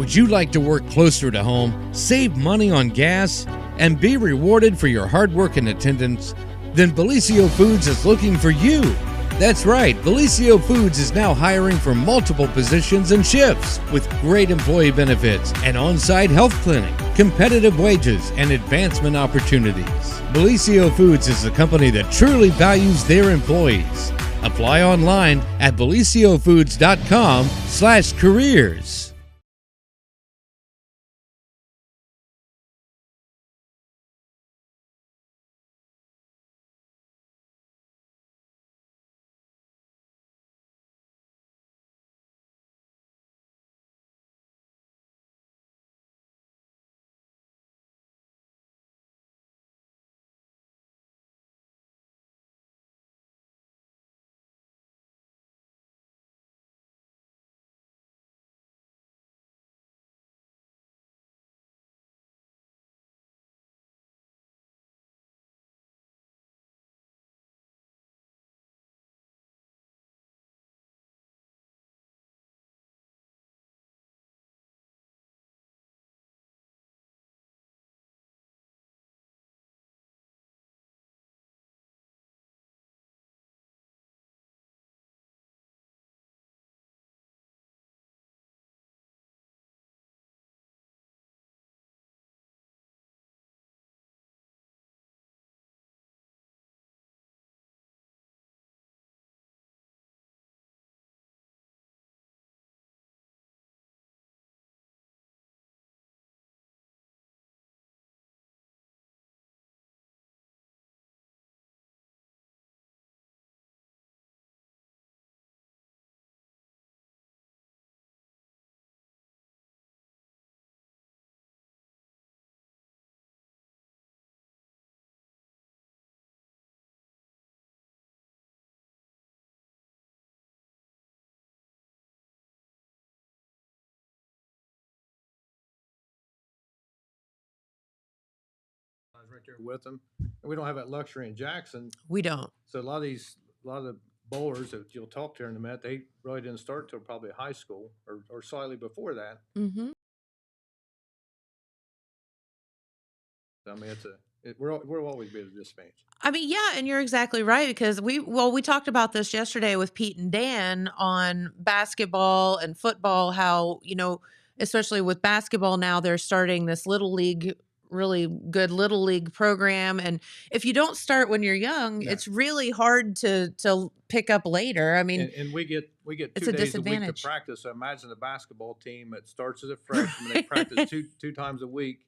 Would you like to work closer to home, save money on gas, and be rewarded for your hard work and attendance? Then Bellisio Foods is looking for you. That's right, Bellisio Foods is now hiring for multiple positions and shifts with great employee benefits, an on-site health clinic, competitive wages, and advancement opportunities. Bellisio Foods is a company that truly values their employees. Apply online at belisiofoods.com/careers. I was right there with them. And we don't have that luxury in Jackson. We don't. So a lot of the bowlers that you'll talk to in a minute, they really didn't start till probably high school or slightly before that. Mm-hmm. I mean, we're always be at a disadvantage. I mean, yeah, and you're exactly right because we talked about this yesterday with Pete and Dan on basketball and football, how, especially with basketball now, they're starting this little league, really good little league program. And if you don't start when you're young, No. it's really hard to pick up later. I mean, And we get it's 2 a days a week to disadvantage. practice. So imagine a basketball team that starts as a freshman, they practice two times a week.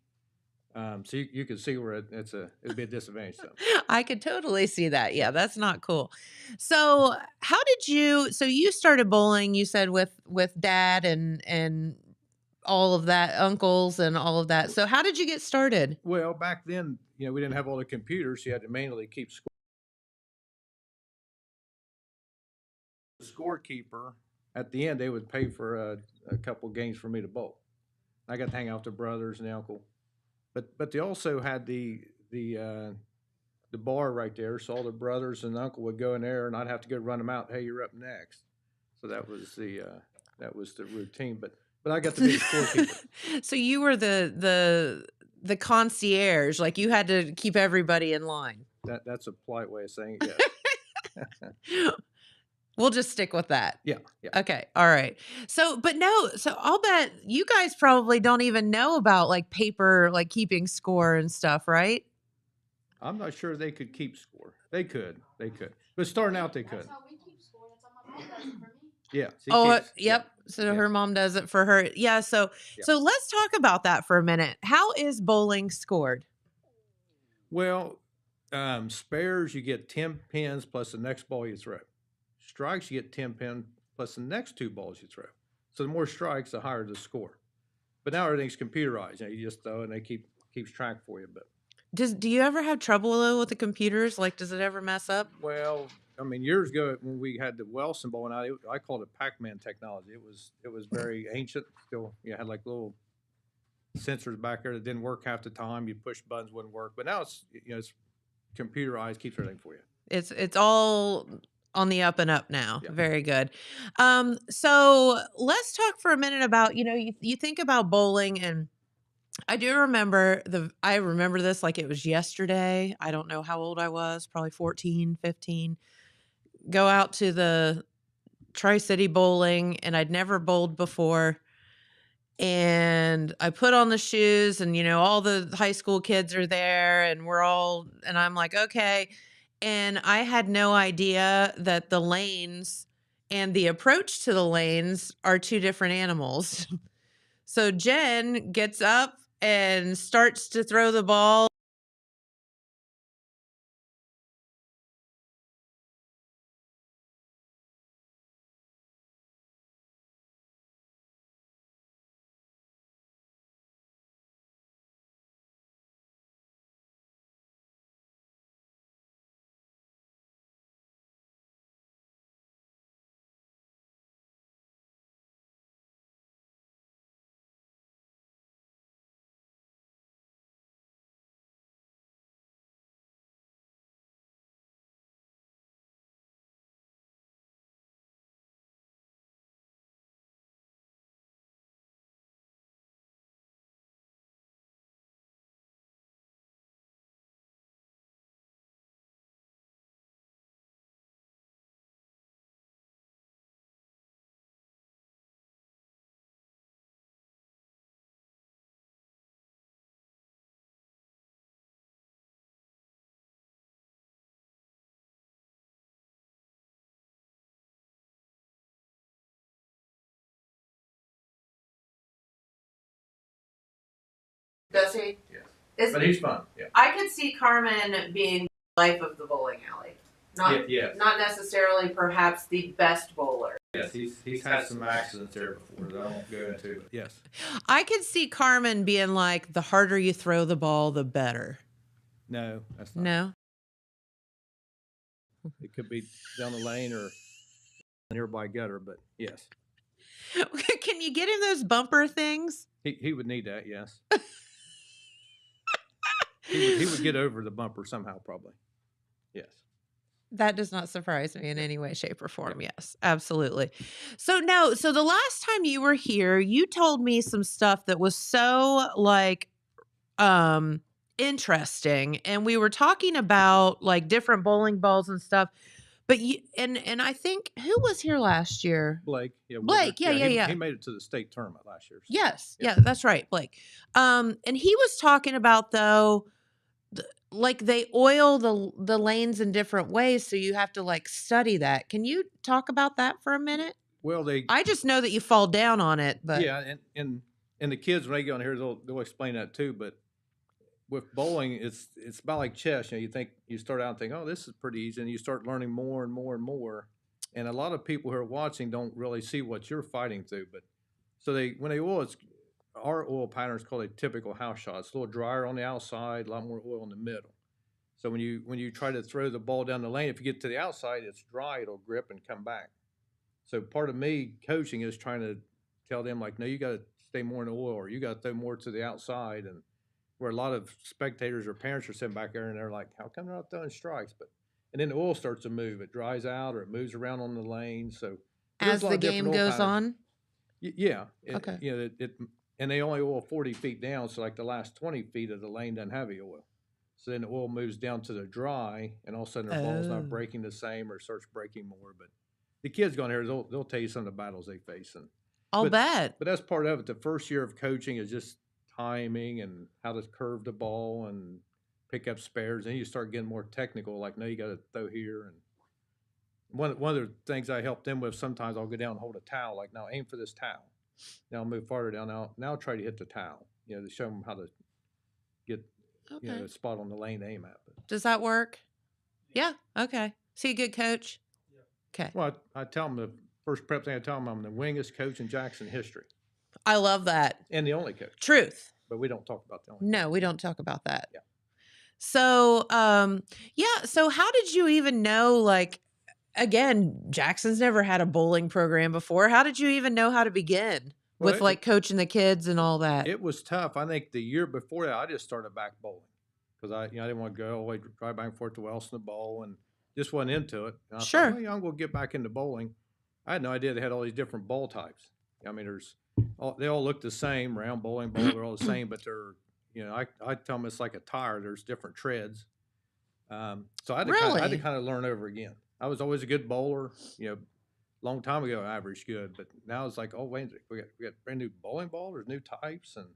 So you can see where it'd be a disadvantage. So. I could totally see that. Yeah, that's not cool. So, so you started bowling, you said with dad and all of that, uncles and all of that. So, how did you get started? Well, back then, we didn't have all the computers. You had to manually keep score. The scorekeeper at the end, they would pay for a couple games for me to bowl. I got to hang out with the brothers and the uncle, but they also had the bar right there, so all the brothers and the uncle would go in there, and I'd have to go run them out. Hey, you're up next. So that was the routine. But I got to be the scorekeeper. So you were the concierge, like you had to keep everybody in line. That's a polite way of saying it. Yeah. We'll just stick with that. Yeah. Okay. All right. So I'll bet you guys probably don't even know about like paper, like keeping score and stuff, right? I'm not sure they could keep score. They could. But starting out, they could. That's how we keep score. That's how my mom does it for me. Yeah. Yep. Yeah. So her mom does it for her. Yeah. So let's talk about that for a minute. How is bowling scored? Well, spares, you get 10 pins plus the next ball you throw. Strikes, you get 10 pin plus the next 2 balls you throw. So the more strikes, the higher the score. But now everything's computerized. You just throw and they keeps track for you. But Do you ever have trouble though with the computers? Like, does it ever mess up? well, I mean, years ago when we had the Wilson ball, and I called it Pac-Man technology. It was very ancient. Still, you had like little sensors back there that didn't work half the time. You push buttons, wouldn't work. But now it's computerized, keeps everything for you. It's all on the up and up now. Yeah. Very good. So let's talk for a minute about, you think about bowling, and I do remember I remember this like it was yesterday. I don't know how old I was, probably 14, 15. Go out to the Tri-City bowling, and I'd never bowled before. And I put on the shoes, and all the high school kids are there, and I'm like, okay. And I had no idea that the lanes and the approach to the lanes are two different animals. So Jen gets up and starts to throw the ball. Does he? Yes. But he's fun. Yeah. I could see Carmen being the life of the bowling alley. Not necessarily perhaps the best bowler. Yes, he's had some accidents there before that I won't go into. But yes. I could see Carmen being like, the harder you throw the ball, the better. No, that's not. No? It could be down the lane or nearby gutter, but yes. Can you get him those bumper things? He would need that, yes. he would get over the bumper somehow, probably. Yes. That does not surprise me in any way, shape, or form. Yes, absolutely. So the last time you were here, you told me some stuff that was so interesting, and we were talking about like different bowling balls and stuff. But and I think, who was here last year? Blake. Yeah. Blake. Yeah. He made it to the state tournament last year. So. Yes. Yeah, that's right, Blake. And he was talking about, though, like they oil the lanes in different ways, so you have to like study that. Can you talk about that for a minute? Well, I just know that you fall down on it, but yeah, and the kids when they go in here, they'll explain that too. But with bowling, it's about like chess. You start out and think, oh, this is pretty easy, and you start learning more and more and more. And a lot of people who are watching don't really see what you're fighting through. But so when they oil, our oil pattern is called a typical house shot. It's a little drier on the outside, a lot more oil in the middle. So when you try to throw the ball down the lane, if you get to the outside, it's dry, it'll grip and come back. So part of me coaching is trying to tell them like, no, you got to stay more in the oil, or you got to throw more to the outside. And where a lot of spectators or parents are sitting back there and they're like, how come they're not throwing strikes? And then the oil starts to move. It dries out or it moves around on the lane. So as the game goes on, yeah, okay, and they only oil 40 feet down, so like the last 20 feet of the lane doesn't have any oil. So then the oil moves down to the dry, and all of a sudden their ball's not breaking the same or starts breaking more. But the kids going here, they'll tell you some of the battles they face. I'll bet. But that's part of it. The first year of coaching is just timing and how to curve the ball and pick up spares. Then you start getting more technical, like, no, you got to throw here. And one of the things I help them with, sometimes I'll go down and hold a towel, like, now aim for this towel. Now I'll move farther down. Now try to hit the towel, to show them how to get a spot on the lane to aim at. But, does that work? Yeah. Okay. So you a good coach? Yeah. Okay. Well, I tell them the first prep thing I tell them, I'm the winningest coach in Jackson history. I love that. And the only coach. Truth. But we don't talk about the only. No, we don't talk about that. Yeah. So, so how did you even know, like, again, Jackson's never had a bowling program before. How did you even know how to begin with like coaching the kids and all that? It was tough. I think the year before that, I just started back bowling because I didn't want to go all the way drive back and forth to Wellston to bowl. And just wasn't into it. And I Sure. thought, well, yeah, I'm going to get back into bowling. I had no idea they had all these different ball types. I mean, they all look the same, round bowling ball, they're all the same, but they're, I tell them it's like a tire. There's different treads. So I had to Really? kind of learn over again. I was always a good bowler, long time ago, average good, but now it's like, oh, wait, we got brand new bowling ball. There's new types. And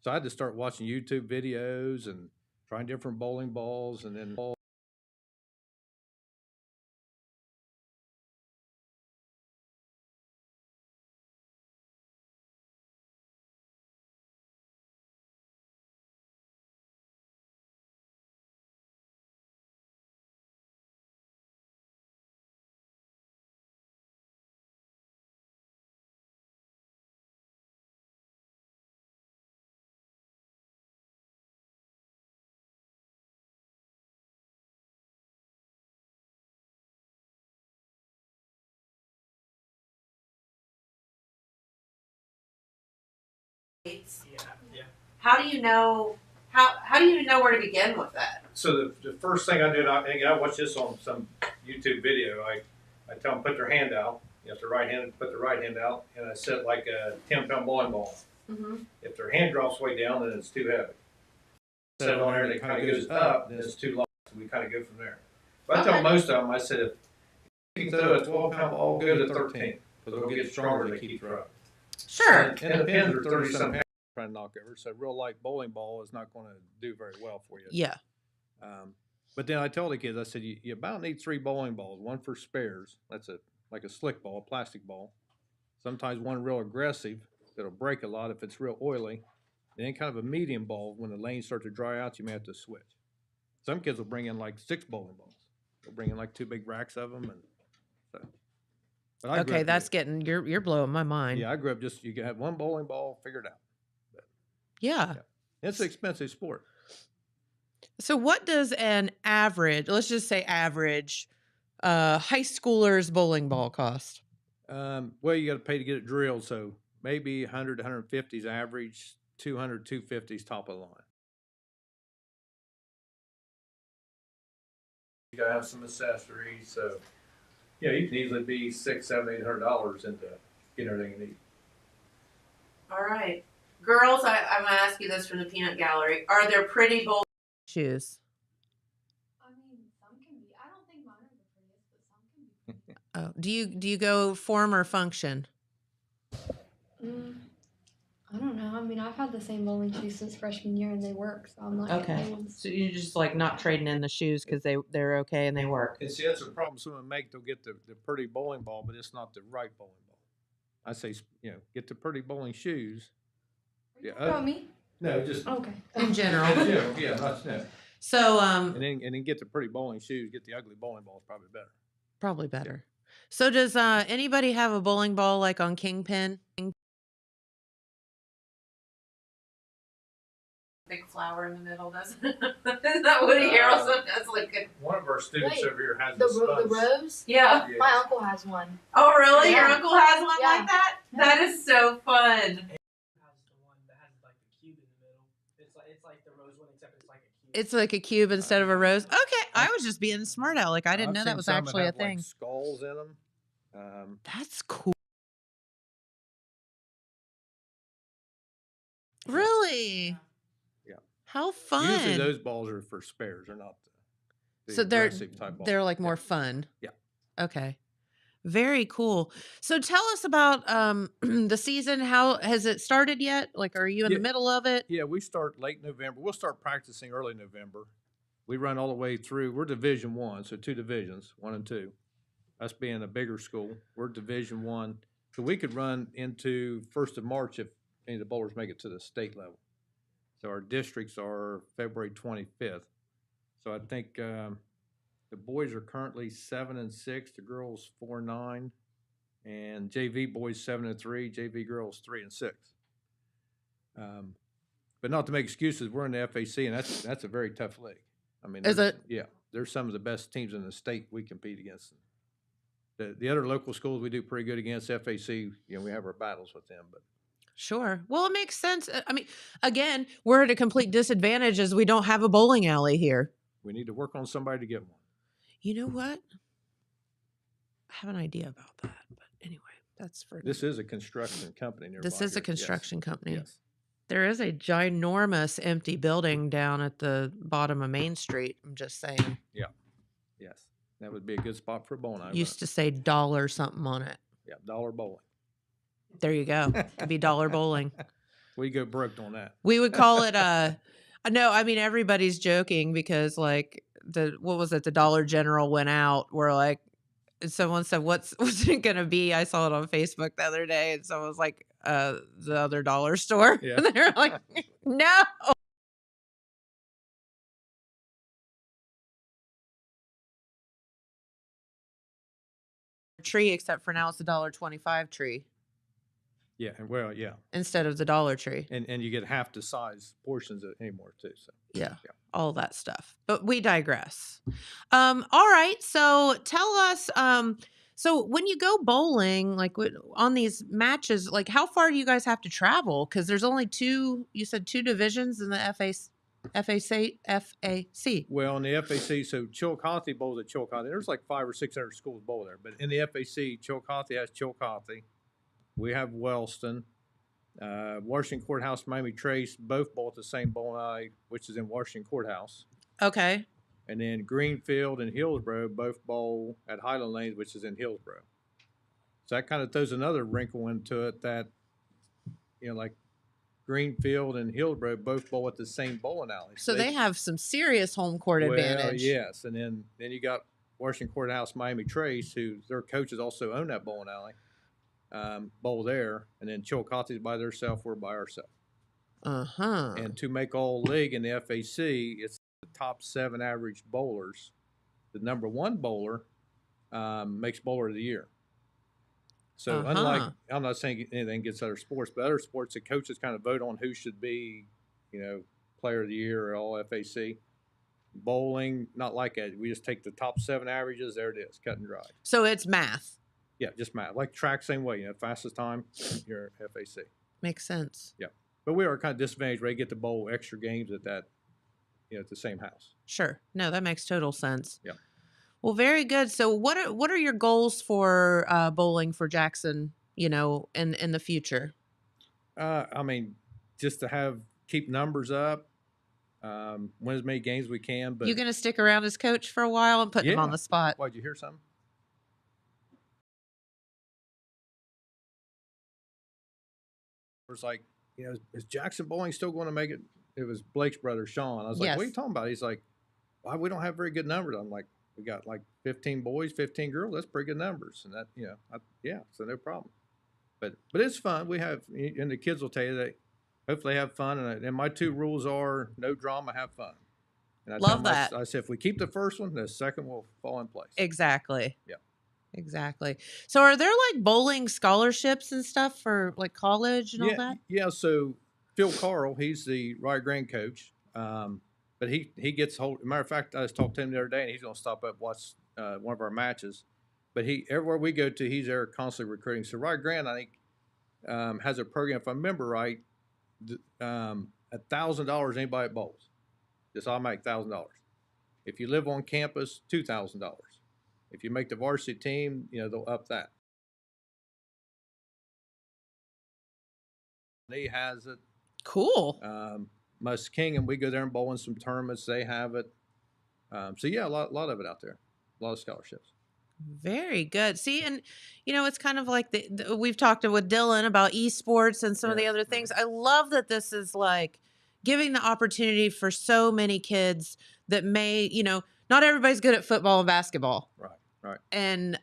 so I had to start watching YouTube videos and trying different bowling balls and then Yeah. How do you know how do you know where to begin with that? So the first thing I did, I watched this on some YouTube video. I tell them put their hand out. If they're right-handed, put the right hand out, and I set like a 10-pound bowling ball. Mm-hmm. If their hand drops way down, then it's too heavy. Set it on there, and it kind of goes up, then it's too light. So we kind of go from there. But I tell most of them, I said, if you can throw a 12-pound ball, go to 13, because it'll get stronger as they keep throwing. Sure. And the pins are 30-something pounds trying to knock over, so real light bowling ball is not going to do very well for you. Yeah. But then I tell the kids, I said, you about need 3 bowling balls, one for spares. That's like a slick ball, a plastic ball. Sometimes one real aggressive that'll break a lot if it's real oily. And then kind of a medium ball. When the lanes start to dry out, you may have to switch. Some kids will bring in like 6 bowling balls. They'll bring in like 2 big racks of them. And so. But I grew Okay, up that's with- getting you're blowing my mind. Yeah, I grew up just, you can have one bowling ball figured out. Yeah. It's an expensive sport. So what does an average, let's just say average, high schooler's bowling ball cost? Well, you got to pay to get it drilled, so maybe 100 to 150 is average, 200, 250 is top of the line. You got to have some accessories, so you can easily be $600, $700, $800 into getting everything you need. All right. Girls, I'm going to ask you this from the peanut gallery. Are there pretty bowling shoes? I mean, some can be. I don't think mine are the prettiest, but some can be pretty. Oh, do you go form or function? I don't know. I mean, I've had the same bowling shoes since freshman year, and they work. So I'm like, Okay. they ones- So you're just like not trading in the shoes because they're okay and they work. And see, that's a problem someone make. They'll get the pretty bowling ball, but it's not the right bowling ball. I say, get the pretty bowling shoes. Are you Yeah, talking about me? No, just Okay. In general. yeah, not no. So And then get the pretty bowling shoes. Get the ugly bowling balls, probably better. probably better. So does anybody have a bowling ball like on Kingpin? Big flower in the middle, doesn't it? Isn't that Woody Harrelson does like a... One of our students Wait, over here has The, the studs. rose? Yeah. Yeah. My uncle has one. Oh, really? Your Yeah. uncle has one Yeah. like that? That is so fun. Has the one that has like the cube in the middle. It's like the rose one, except it's like a cube. It's like a cube instead of a rose. Okay, I was just being smart aleck. I didn't I've know seen that was some actually a have, thing. Like skulls in them. That's cool. Really? Yeah. How fun. Usually those balls are for spares. They're not the So aggressive type balls. They're like more fun. Yeah. Okay. Very cool. So tell us about the season. How has it started yet? Like, are you in Yeah. the middle of it? Yeah, we start late November. We'll start practicing early November. We run all the way through. We're Division 1, so 2 divisions, 1 and 2. Us being a bigger school, we're Division 1. So we could run into 1st of March if any of the bowlers make it to the state level. So our districts are February 25th. So I think the boys are currently 7 and 6, the girls 4 and 9, and JV boys 7 and 3, JV girls 3 and 6. But not to make excuses, we're in the FAC, and that's a very tough league. I mean, Is it? Yeah, they're some of the best teams in the state we compete against. The other local schools we do pretty good against. FAC, we have our battles with them, but Sure. Well, it makes sense. I mean, again, we're at a complete disadvantage as we don't have a bowling alley here. we need to work on somebody to get one. You know what? I have an idea about that, but anyway, that's for This is a construction company nearby. this is a here. Yes. construction company. Yes. There is a ginormous empty building down at the bottom of Main Street. I'm just saying. Yes. That would be a good spot for a bowling alley. Used to say dollar something on it. Yeah, dollar bowling. There you go. Could be dollar bowling. We go broke on that. We would call it no, I mean everybody's joking because like what was it? The Dollar General went out. We're like someone said, what's it gonna be? I saw it on Facebook the other day and someone was like, the other dollar store. Yeah. And they're like, no. Tree, except for now it's the $1.25 tree Yeah, and well, yeah, instead of the dollar tree. and you get half the size portions anymore too. So Yeah, Yeah. all that stuff. But we digress. All right. So tell us. So when you go bowling, like on these matches, like how far do you guys have to travel? Because there's only two. You said two divisions in the FAC. well, in the FAC, so Chillicothe bowls at Chillicothe. There's like 500 or 600 schools bowl there, but in the FAC, Chillicothe has Chillicothe. We have Wellston, Washington Courthouse, Miami Trace, both bowl at the same bowling alley, which is in Washington Courthouse. Okay. And then Greenfield and Hillsborough both bowl at Highland Lanes, which is in Hillsborough. So that kind of throws another wrinkle into it that, like Greenfield and Hillsborough both bowl at the same bowling alley. So they have some serious home court advantage. Yes. And then you got Washington Courthouse, Miami Trace, who their coaches also own that bowling alley, bowl there. And then Chillicothe's by themselves, we're by ourselves. Uh-huh. And to make all league in the FAC, it's the top 7 average bowlers. The number 1 bowler makes bowler of the year. So unlike, I'm not saying anything against other sports, but other sports, the coaches kind of vote on who should be, player of the year or all FAC. Bowling, not like that. We just take the top 7 averages. There it is, cut and dry. So it's math. Yeah, just math. Like track, same way. Fastest time, you're FAC. Makes sense. Yeah. But we are kind of disadvantaged where they get to bowl extra games at that, at the same house. Sure. No, that makes total sense. Yeah. Well, very good. So what are your goals for bowling for Jackson, in the future? I mean, just to keep numbers up, win as many games we can. But you going to stick around as coach for a while and put him on the spot? Why'd you hear something? It was like, is Jackson Bowling still going to make it? It was Blake's brother, Sean. I was like, Yes. what are you talking about? He's like, well, we don't have very good numbers. I'm like, we got like 15 boys, 15 girls. That's pretty good numbers. And that, so no problem. But it's fun. We have, and the kids will tell you that hopefully have fun. And my 2 rules are no drama, have fun. And I Love that. I said, if we keep the first one, the second will fall in place. Exactly. Yeah. Exactly. So are there like bowling scholarships and stuff for like college and all that? Yeah. So Phil Carl, he's the Rye Grand coach. But he gets hold. Matter of fact, I just talked to him the other day, and he's going to stop up and watch one of our matches. But everywhere we go to, he's there constantly recruiting. So Rye Grand, I think, has a program. If I remember right, $1,000 anybody that bowls, just automatic $1,000. If you live on campus, $2,000. If you make the varsity team, they'll up that. He has it. Cool. Musk King, and we go there and bowl in some tournaments. They have it. So yeah, a lot of it out there. A lot of scholarships. Very good. See, and it's kind of like we've talked with Dylan about esports and some of the other things. I love that this is like giving the opportunity for so many kids that may, not everybody's good at football and basketball. Right. And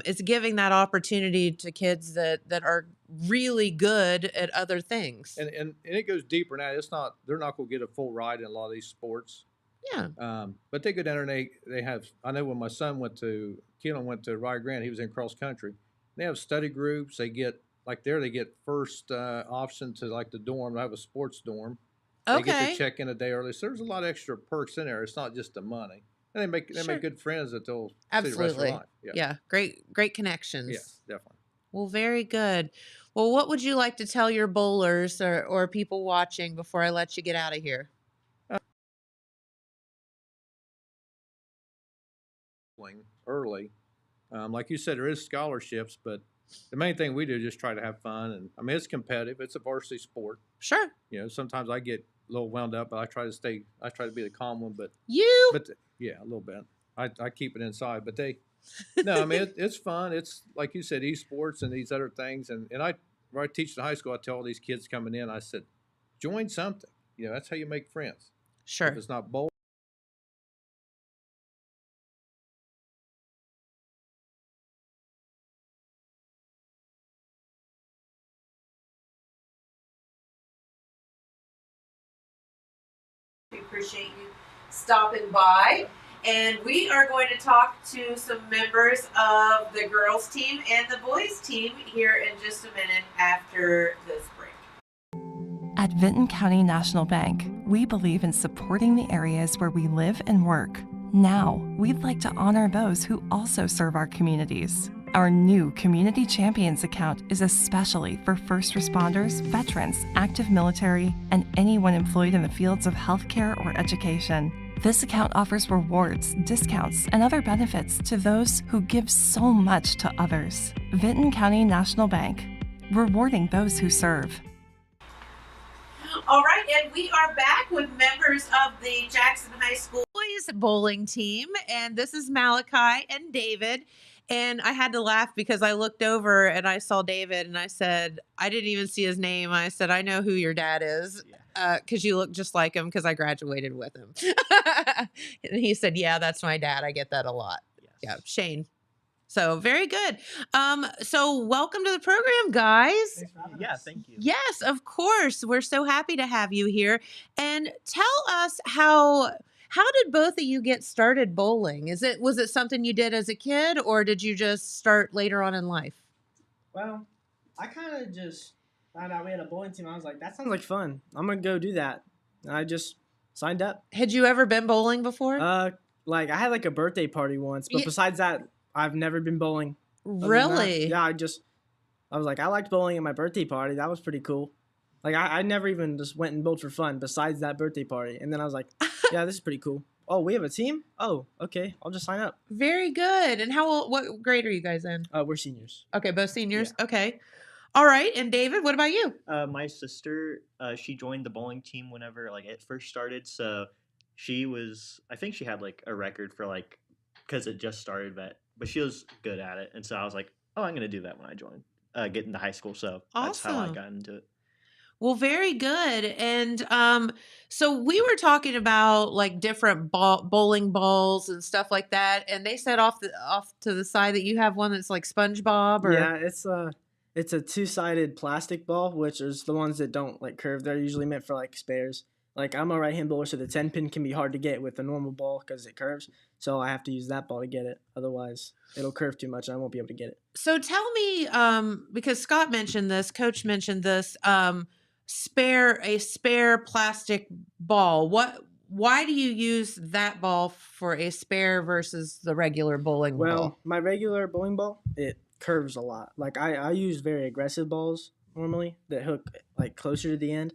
it's giving that opportunity to kids that are really good at other things. And it goes deeper now. They're not going to get a full ride in a lot of these sports. Yeah. But they go down and they have. I know when my son Keelan went to Rye Grand, he was in cross country. They have study groups. They get they get first option to like the dorm. They have a sports dorm. They get to check in a day early. So there's a lot of extra perks in there. It's not just the money. And they make good friends that they'll see the rest of their life. Yeah. Great connections. Yes, definitely. Well, very good. Well, what would you like to tell your bowlers or people watching before I let you get out of here? early. Like you said, there is scholarships, but the main thing we do is just try to have fun. And I mean, it's competitive. It's a varsity sport. Sure. You know, sometimes I get a little wound up, but I try to be the calm one. But You. yeah, a little bit. I keep it inside, but no, I mean it's fun. It's like you said, esports and these other things. And where I teach in high school, I tell all these kids coming in, I said, join something. You know, that's how you make friends. Sure. If it's not bowling. We appreciate you stopping by. And we are going to talk to some members of the girls team and the boys team here in just a minute after this break. At Vinton County National Bank, we believe in supporting the areas where we live and work. Now, we'd like to honor those who also serve our communities. Our new Community Champions account is especially for first responders, veterans, active military, and anyone employed in the fields of healthcare or education. This account offers rewards, discounts, and other benefits to those who give so much to others. Vinton County National Bank, rewarding those who serve. All right, and we are back with members of the Jackson High School boys bowling team, and this is Malachi and David. And I had to laugh because I looked over and I saw David, and I said, I didn't even see his name. I said, I know who your dad is, because you look just like him, because I graduated with him. And he said, yeah, that's my dad. I get that a lot. Yes. Yeah, Shane. So very good. So welcome to the program, guys. Yeah, thank you. Yes, of course. We're so happy to have you here. And tell us how did both of you get started bowling? Was it something you did as a kid, or did you just start later on in life? Well, I kind of just found out we had a bowling team. I was like, that sounds like fun. I'm going to go do that. And I just signed up. Had you ever been bowling before? Like I had like a birthday party once, but besides that, I've never been bowling. Really? Yeah, I was like, I liked bowling at my birthday party. That was pretty cool. Like I never even just went and bowled for fun besides that birthday party. And then I was like, yeah, this is pretty cool. Oh, we have a team? Oh, okay. I'll just sign up. Very good. And what grade are you guys in? We're seniors. Okay, both seniors? Yeah. Okay. All right. And David, what about you? My sister, she joined the bowling team whenever like it first started. So I think she had like a record for like, because it just started, but she was good at it. And so I was like, oh, I'm going to do that when I join, get into high school. So that's how I got into it. Well, very good. And so we were talking about like different bowling balls and stuff like that. And they said off to the side that you have one that's like SpongeBob. Or yeah, it's a two-sided plastic ball, which is the ones that don't like curve. They're usually meant for like spares. Like I'm a right-hand bowler, so the 10 pin can be hard to get with a normal ball because it curves. So I have to use that ball to get it. Otherwise, it'll curve too much and I won't be able to get it. So tell me, because Scott mentioned this, Coach mentioned this, spare plastic ball. Why do you use that ball for a spare versus the regular bowling ball? Well, my regular bowling ball, it curves a lot. Like I use very aggressive balls normally that hook like closer to the end.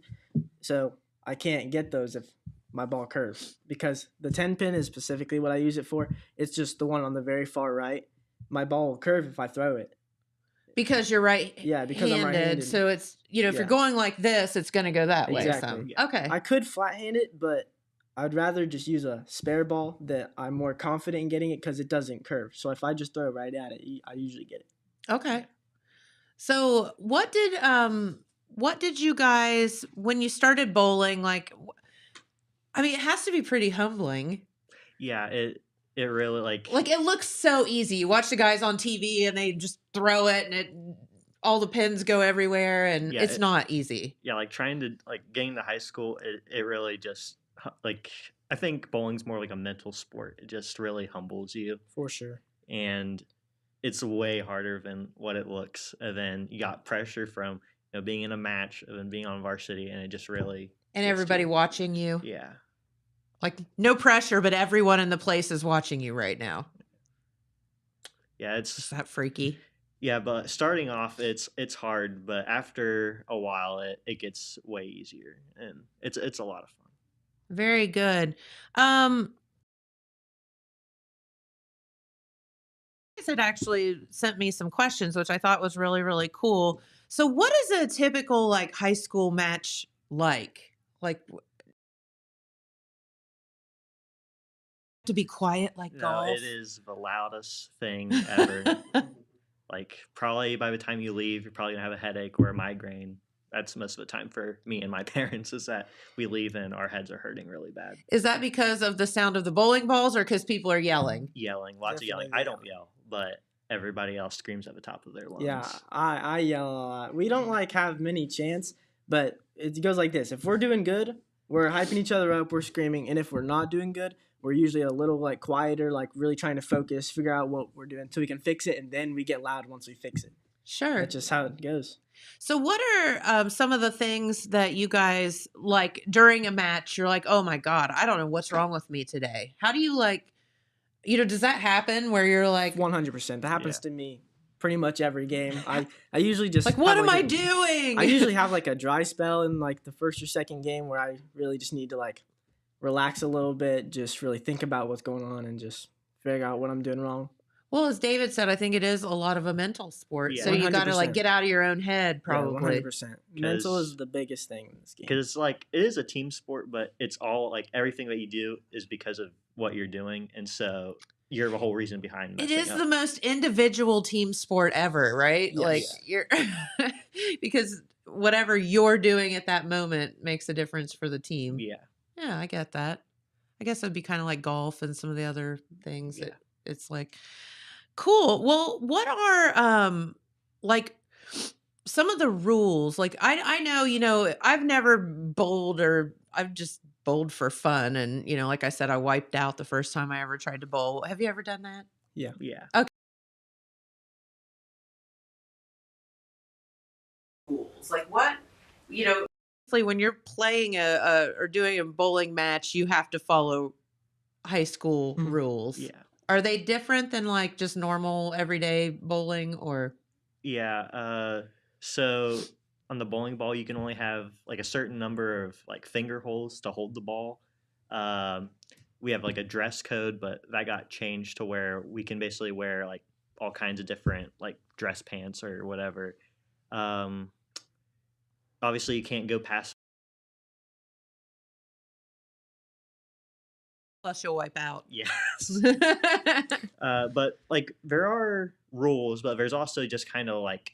So I can't get those if my ball curves because the 10 pin is specifically what I use it for. It's just the one on the very far right. My ball will curve if I throw it. Because you're right. Yeah, because I'm right-handed. So it's, if you're going like this, it's going to go that way. Exactly. So. Okay. I could flat hand it, but I'd rather just use a spare ball that I'm more confident in getting it because it doesn't curve. So if I just throw right at it, I usually get it. Okay. So what did you guys, when you started bowling, like, I mean, it has to be pretty humbling. Yeah, it really like it looks so easy. You watch the guys on TV and they just throw it and all the pins go everywhere and it's not easy. Yeah, like trying to getting to high school, it really just like I think bowling's more like a mental sport. It just really humbles you. For sure. And it's way harder than what it looks. And then you got pressure from being in a match and then being on varsity, and it just really and everybody watching you. Yeah. Like no pressure, but everyone in the place is watching you right now. Yeah, it's Is that freaky? Yeah, but starting off it's hard, but after a while it gets way easier and it's a lot of fun. Very good. Had actually sent me some questions, which I thought was really, really cool. So, what is a typical like high school match like? Like to be quiet like No, golf? it is the loudest thing ever. Like, probably by the time you leave, you're probably gonna have a headache or a migraine. That's most of the time for me and my parents, is that we leave and our heads are hurting really bad. Is that because of the sound of the bowling balls or because people are yelling? Yelling, lots of yelling. Definitely I don't yell, but everybody else screams at the top of their lungs. Yeah, I yell a lot. We don't like have many chants, but it goes like this. If we're doing good, we're hyping each other up, we're screaming, and if we're not doing good, we're usually a little like quieter, like really trying to focus, figure out what we're doing so we can fix it, and then we get loud once we fix it. Sure. That's just how it goes. So, what are some of the things that you guys like during a match? You're like, oh my God, I don't know what's wrong with me today. How do you like, does that happen where you're like, 100%. That happens to me pretty much every game. I usually just like, what have, am like, I doing? I usually have like a dry spell in like the first or second game where I really just need to like relax a little bit, just really think about what's going on and just figure out what I'm doing wrong. Well, as David said, I think it is a lot of a mental sport. Yeah. So you got to like 100%. get out of your own head, probably. Yeah, 100%. Mental is the biggest thing in this game. Because like it is a team sport, but it's all like everything that you do is because of what you're doing, and so you're the whole reason behind It messing is up. the most individual team sport ever, right? Yes. Like you're because whatever you're doing at that moment makes a difference for the team. Yeah. Yeah, I get that. I guess it'd be kind of like golf and some of the other things. Yeah. It's like cool. Well, what are like some of the rules? Like I know, I've never bowled or I've just bowled for fun, and like I said, I wiped out the first time I ever tried to bowl. Have you ever done that? Yeah. Yeah. Rules like what when you're playing or doing a bowling match, you have to follow high school rules. Yeah. Are they different than like just normal everyday bowling or? Yeah. So on the bowling ball, you can only have like a certain number of like finger holes to hold the ball. We have like a dress code, but that got changed to where we can basically wear like all kinds of different like dress pants or whatever. Obviously, you can't go past. Plus, you'll wipe out. Yes. But like there are rules, but there's also just kind of like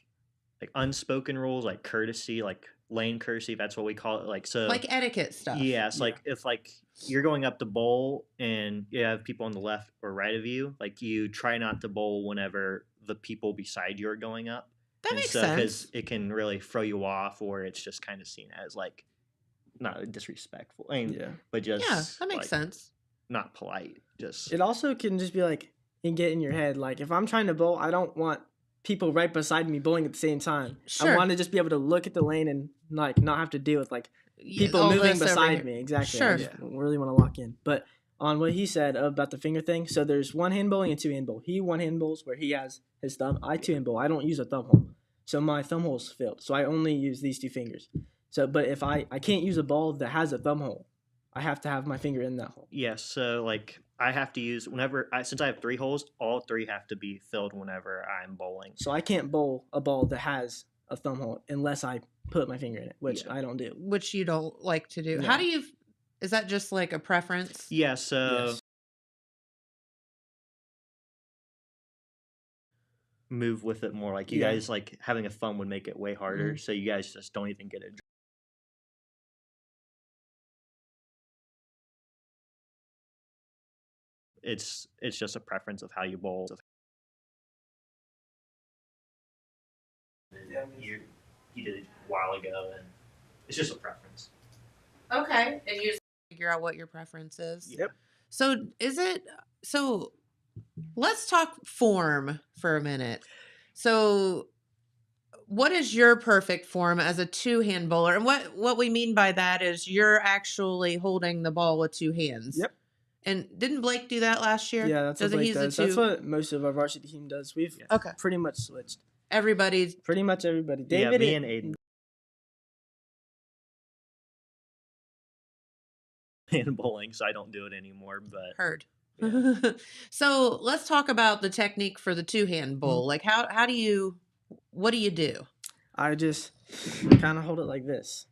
unspoken rules, like courtesy, like lane courtesy. That's what we call it. Like so, like etiquette stuff. yes. Like if like you're going up to bowl and you have people on the left or right of you, like you try not to bowl whenever the people beside you are going up. That makes sense sense. because it can really throw you off, or it's just kind of seen as like not disrespectful. I mean, Yeah. but just Yeah, that makes like, sense. not polite. Just It also can just be like, and get in your head. Like if I'm trying to bowl, I don't want people right beside me bowling at the same time. Sure. I want to just be able to look at the lane and like not have to deal with like Yeah, people all moving this over beside here. me. Exactly. Sure. I just really want to lock in. But on what he said about the finger thing, so there's one hand bowling and two hand bowl. He one hand bowls where he has his thumb. I two hand bowl. I don't use a thumb hole. So my thumb hole's filled. So I only use these two fingers. So but if I can't use a ball that has a thumb hole, I have to have my finger in that hole. yes. So like I have to use since I have 3 holes, all 3 have to be filled whenever I'm bowling. So I can't bowl a ball that has a thumb hole unless I put my finger in it, which Yeah. I don't do. Which you don't like to do. No. How do you? Is that just like a preference? Yeah. So Yes. move with it more. Like you Yeah. guys, like having a thumb would make it way harder. So you guys just don't even get it. It's just a preference of how you bowl. You did it a while ago, and it's just a preference. Okay, and you just figure out what your preference is. Yep. So let's talk form for a minute. So what is your perfect form as a two-hand bowler? And what we mean by that is you're actually holding the ball with 2 hands. Yep. And didn't Blake do that last year? Yeah, that's what Doesn't he Blake use the does. That's two- what most of our varsity team does. We've Okay. pretty much switched. Everybody's Pretty much everybody. Yeah, David me and Aiden. And bowling, so I don't do it anymore. But heard. Yeah. So let's talk about the technique for the two-hand bowl. Like how do you what do you do? I just kind of hold it like this.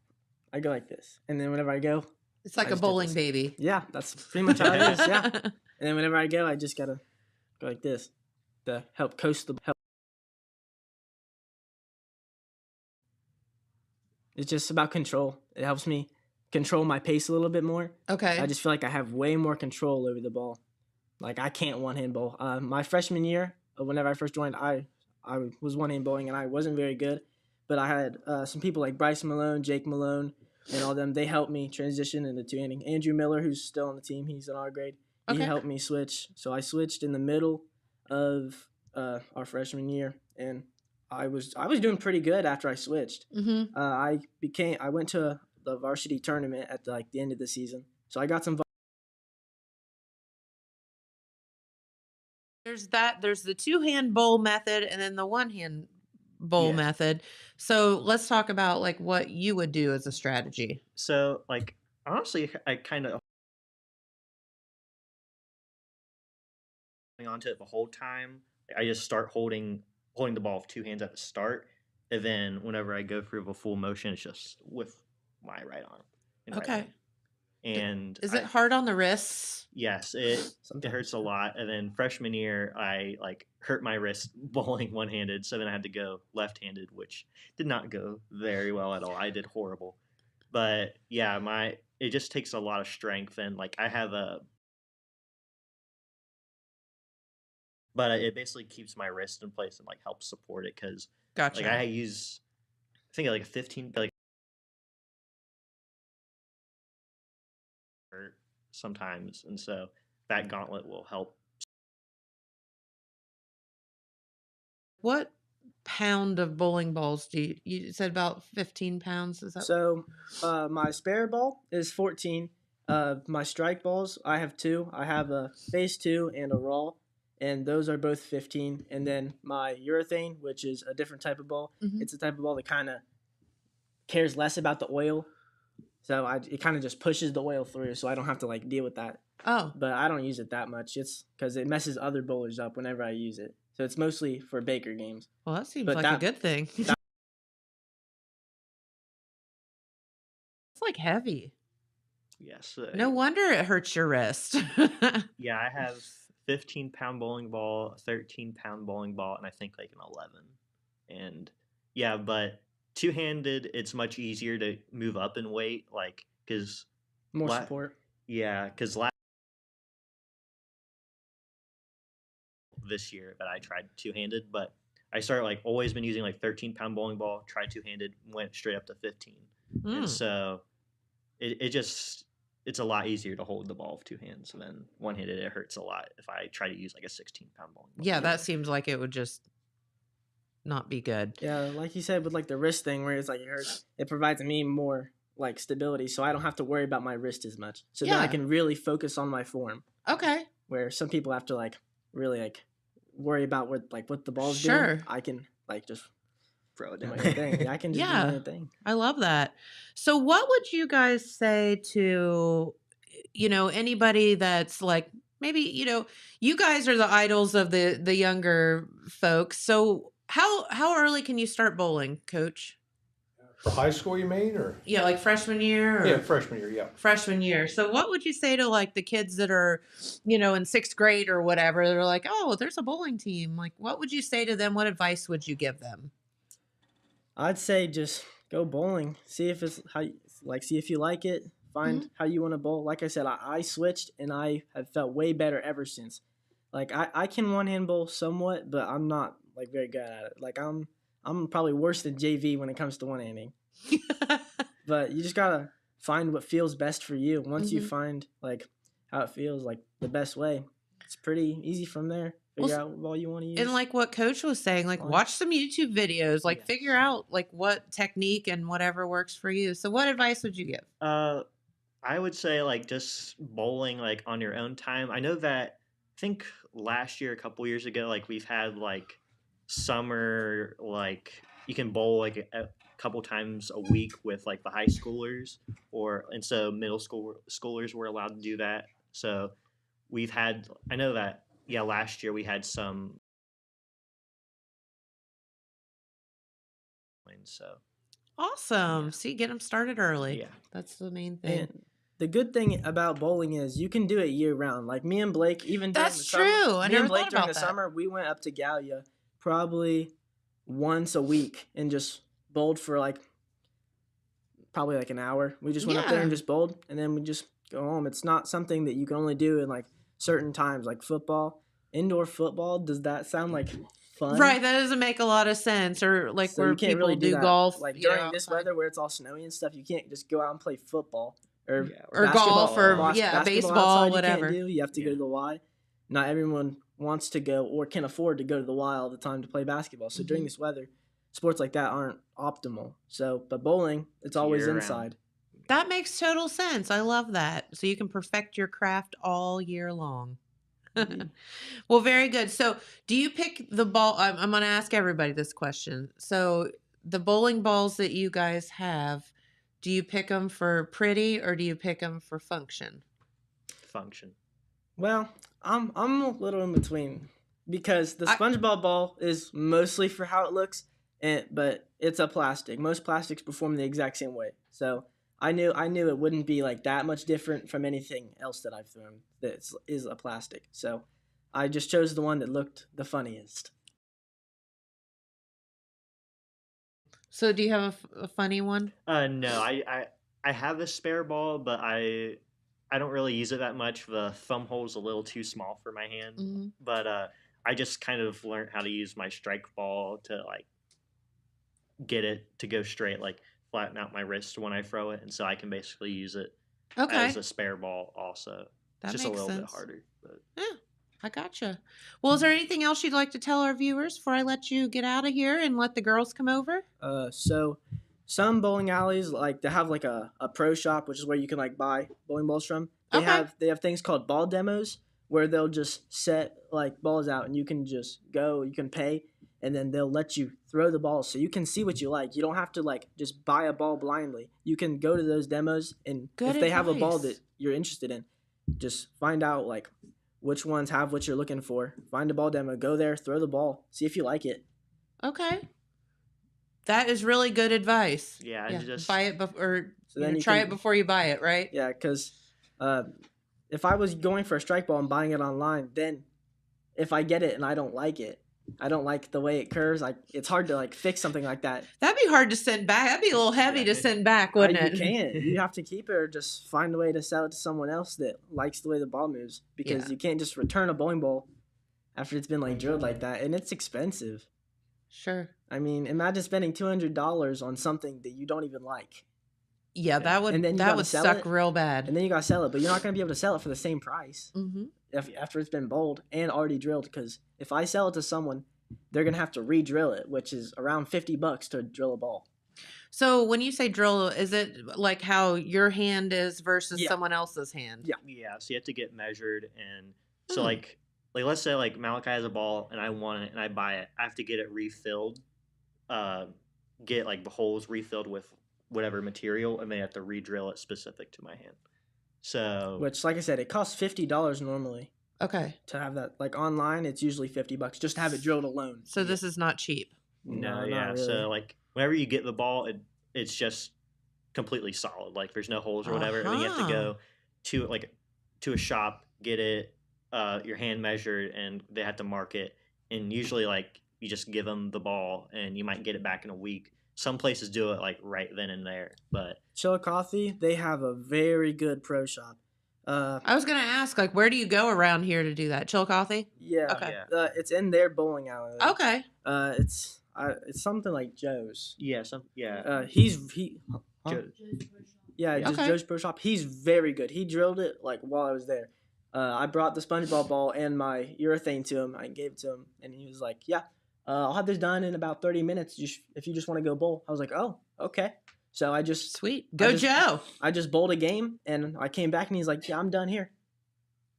I go like this, and then whenever I go, It's like I a just do bowling this. baby. Yeah, that's pretty much how it is. Yeah, and then whenever I go, I just gotta go like this to help coast the. It's just about control. It helps me control my pace a little bit more. Okay. I just feel like I have way more control over the ball. Like I can't one-hand bowl. My freshman year, whenever I first joined, I was one-hand bowling and I wasn't very good. But I had some people like Bryce Malone, Jake Malone, and all them. They helped me transition into two-handing. Andrew Miller, who's still on the team, he's in our grade. He Okay. helped me switch. So I switched in the middle of our freshman year, and I was doing pretty good after I switched. Mm-hmm. I went to the varsity tournament at the end of the season, so I got some. There's the two-hand bowl method and then the one-hand bowl Yeah. method. So let's talk about like what you would do as a strategy. So, like, honestly, I kind of onto it the whole time. I just start holding the ball with two hands at the start, and then whenever I go through the full motion, it's just with my right arm. And right Okay. hand. And Is it hard on the wrists? Yes, it Sometimes. hurts a lot. And then freshman year, I like hurt my wrist bowling one handed, so then I had to go left handed, which did not go very well at all. I did horrible. But yeah, it just takes a lot of strength, and like I have but it basically keeps my wrist in place and like helps support it because Gotcha. like I use I think like a 15 like sometimes, and so that gauntlet will help. What pound of bowling balls do you said about 15 pounds? Is that So my spare ball is 14. My strike balls, I have two. I have a phase 2 and a raw, and those are both 15. And then my urethane, which is a different type of ball. Mhm. It's a type of ball that kind of cares less about the oil. So it kind of just pushes the oil through, so I don't have to like deal with that. Oh, But I don't use it that much. It's because it messes other bowlers up whenever I use it. So it's mostly for Baker games. well, that seems But like a that- good thing. It's like heavy. Yes. No wonder it hurts your wrist. Yeah, I have 15-pound bowling ball, 13-pound bowling ball, and I think like an 11. And yeah, but two-handed, it's much easier to move up in weight, like because More support. yeah, because this year that I tried two-handed, but I started like always been using like 13-pound bowling ball, tried two-handed, went straight up to 15, and Mm. so it's a lot easier to hold the ball with two hands than one-handed. It hurts a lot if I try to use like a 16-pound bowling ball. Yeah, that seems like it would just not be good. Yeah, like you said with like the wrist thing where it's like it hurts, it provides me more like stability, so I don't have to worry about my wrist as much. So then I Yeah. can really focus on my form. Okay. Where some people have to like really like worry about what the ball's Sure. doing. I can like just throw it do down. my own thing. Yeah, I can just do my Yeah. own thing. I love that. So what would you guys say to anybody that's like maybe you guys are the idols of the younger folks. So how early can you start bowling, coach? For high school, you mean, or Yeah, like freshman year or yeah, freshman year, yeah. freshman year. So what would you say to like the kids that are, in 6th grade or whatever? They're like, "Oh, there's a bowling team." Like what would you say to them? What advice would you give them? I'd say just go bowling. See if it's see if you like it. Find how you want to bowl. Like I said, I switched and I have felt way better ever since. Like I can one hand bowl somewhat, but I'm not like very good at it. Like I'm probably worse than JV when it comes to one handing. But you just gotta find what feels best for you. Once you Mhm. find like how it feels like the best way, it's pretty easy from there. Well, Figure out what ball you want to use. And like what coach was saying, like Fine. watch some YouTube videos, like Yes. figure out like what technique and whatever works for you. So what advice would you give? I would say like just bowling like on your own time. I know that I think last year, a couple years ago, like we've had like summer like you can bowl like a couple times a week with like the high schoolers and so middle schoolers were allowed to do that. So we've had, I know that, yeah, last year we had some, so Awesome. Yeah. See, get them started early. yeah. That's the main thing. And the good thing about bowling is you can do it year round. Like me and Blake, even during That's the summer, true. I me never and Blake thought during about the that. summer, we went up to Gallia probably once a week and just bowled for like probably like an hour. We just went up there and Yeah. just bowled, and then we just go home. It's not something that you can only do in like certain times, like football, indoor football. Does that sound like fun? Right, that doesn't make a lot of sense. Or like So where you can't people really do that. golf, Like you during know, this outside. weather where it's all snowy and stuff, you can't just go out and play football or Yeah, Or basketball. golf or Basketball baseball, outside whatever. You can't do. You have to go Yeah. to the Y. Not everyone wants to go or can afford to go to the Y all the time to play basketball. So during Mhm. this weather, sports like that aren't optimal. So, but bowling, it's always year-round. inside. That makes total sense. I love that. So you can perfect your craft all year long. Well, very good. So, do you pick the ball? I'm going to ask everybody this question. So, the bowling balls that you guys have, do you pick them for pretty or do you pick them for function? Function. Well, I'm a little in between because the I- SpongeBob ball is mostly for how it looks, but it's a plastic. Most plastics perform the exact same way. So I knew it wouldn't be like that much different from anything else that I've thrown that is a plastic. So I just chose the one that looked the funniest. So, do you have a funny one? No, I have a spare ball, but I don't really use it that much. The thumb hole's a little too small for my hand. Mhm. But I just kind of learned how to use my strike ball to like get it to go straight, like flatten out my wrist when I throw it, and so I can basically use it Okay. as a spare ball also. That It's just a makes little bit sense. harder. But Yeah, I gotcha. Well, is there anything else you'd like to tell our viewers before I let you get out of here and let the girls come over? So some bowling alleys like they have like a pro shop, which is where you can like buy bowling balls from. They Okay. have things called ball demos where they'll just set like balls out and you can just go, you can pay, and then they'll let you throw the balls so you can see what you like. You don't have to like just buy a ball blindly. You can go to those demos, and Good if they have a ball advice. that you're interested in, just find out like which ones have what you're looking for. Find a ball demo, go there, throw the ball, see if you like it. Okay. That is really good advice. yeah, and just buy it or So then you try can- it before you buy it, right? Yeah, because if I was going for a strike ball and buying it online, then if I get it and I don't like it, I don't like the way it curves. It's hard to like fix something like that. That'd be hard to send back. That'd be a little heavy to send back, wouldn't it? You can't. You have to keep it or just find a way to sell it to someone else that likes the way the ball moves. Because Yeah. you can't just return a bowling ball after it's been like drilled like that, and it's expensive. Sure. I mean, imagine spending $200 on something that you don't even like, Yeah, that would And then you that gotta would sell suck it, real bad. and then you gotta sell it. But you're not gonna be able to sell it for the same price Mm-hmm. after it's been bowled and already drilled. Because if I sell it to someone, they're gonna have to re-drill it, which is around $50 to drill a ball. So when you say drill, is it like how your hand is versus Yeah. someone else's hand? Yeah. Yeah, so you have to get measured, and so Hmm. like let's say like Malachi has a ball and I want it and I buy it, I have to get it refilled, get like the holes refilled with whatever material, and they have to re-drill it specific to my hand. So Which, like I said, it costs $50 normally Okay. to have that. Like online, it's usually $50 just to have it drilled alone. So this is not cheap. no, not yeah, really. so like whenever you get the ball, it's just completely solid, like there's no holes or whatever, and then you have to Uh-huh. go to a shop, get it your hand measured, and they have to mark it, and usually like you just give them the ball and you might get it back in a week. Some places do it like right then and there, but Chillicothe, they have a very good pro shop. I was gonna ask, like, where do you go around here to do that? Chillicothe? Yeah, Okay. it's in their bowling alley. Okay. It's something like Joe's. yeah, Huh? Joe- Yeah, Yeah. just Okay. Joe's Pro Shop. He's very good. He drilled it like while I was there. I brought the SpongeBob ball and my urethane to him. I gave it to him, and he was like, "Yeah, I'll have this done in about 30 minutes. If you just want to go bowl." I was like, "Oh, okay." So I just Sweet. Go Joe. bowled a game, and I came back, and he's like, "Yeah, I'm done here."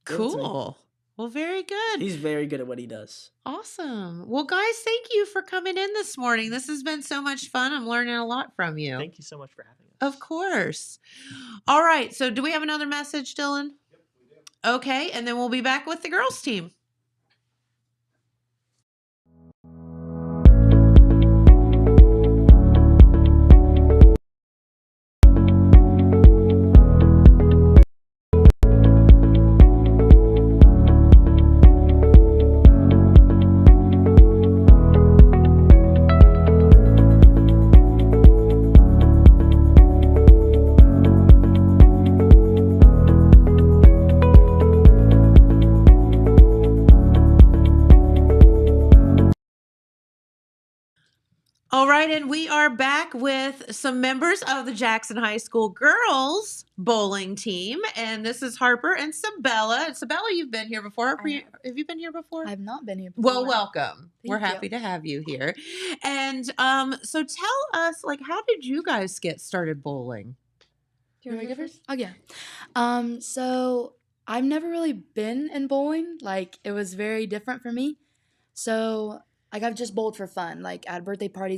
Gave it to me. Cool. Well, very good. He's very good at what he does. Awesome. Well, guys, thank you for coming in this morning. This has been so much fun. I'm learning a lot from you. Thank you so much for having us. Of course. All right. So, do we have another message, Dylan? Okay, and then we'll be back with the girls team. All right, and we are back with some members of the Jackson High School girls bowling team, and this is Harper and Sabella. Sabella, you've been here before. Harper, have you been here before? I've not been here before. Well, welcome. We're Thank you. happy to have you here. And so tell us, like, how did you guys get started bowling? Do you want to go first? Oh yeah. So I've never really been in bowling. Like it was very different for me. So like I've just bowled for fun, like at birthday parties.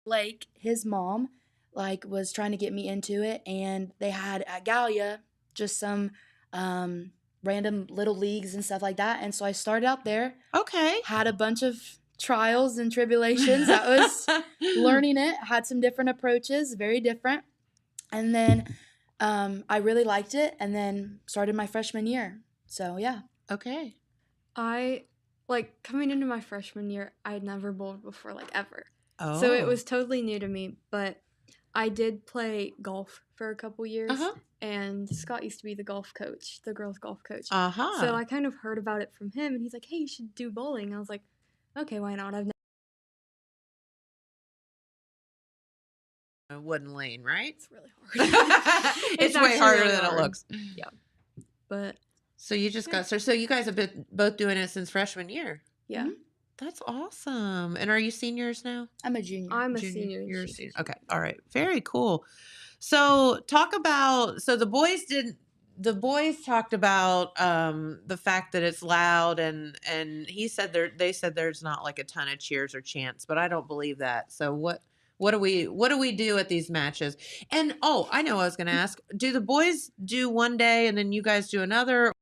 Blake, his mom, like was trying to get me into it, and they had at Gallia just some random little leagues and stuff like that. And so I started out there. Okay. Had a bunch of trials and tribulations. That was learning it. Had some different approaches, very different. And then I really liked it, and then started my freshman year. So yeah. Okay. I, like, coming into my freshman year, I had never bowled before, like, ever. Oh. So it was totally new to me, but I did play golf for a couple years, and Scott used to be the golf coach, the girls' golf coach. So I kind of heard about it from him, and he's like, hey, you should do bowling. I was like, okay, why not? I've never. A wooden lane, right? It's really hard. It's way actually harder really than hard. it looks. Yeah. But So you just got started. So you guys have been both doing it since freshman year. yeah, That's awesome. And are you seniors now? I'm a junior. I'm a senior. You're a she's senior. Okay. All right. Very cool. So talk about, so the boys talked about the fact that it's loud, and they said there's not like a ton of cheers or chants, but I don't believe that. So what do we do at these matches? And I know I was going to ask, do the boys do one day and then you guys do another?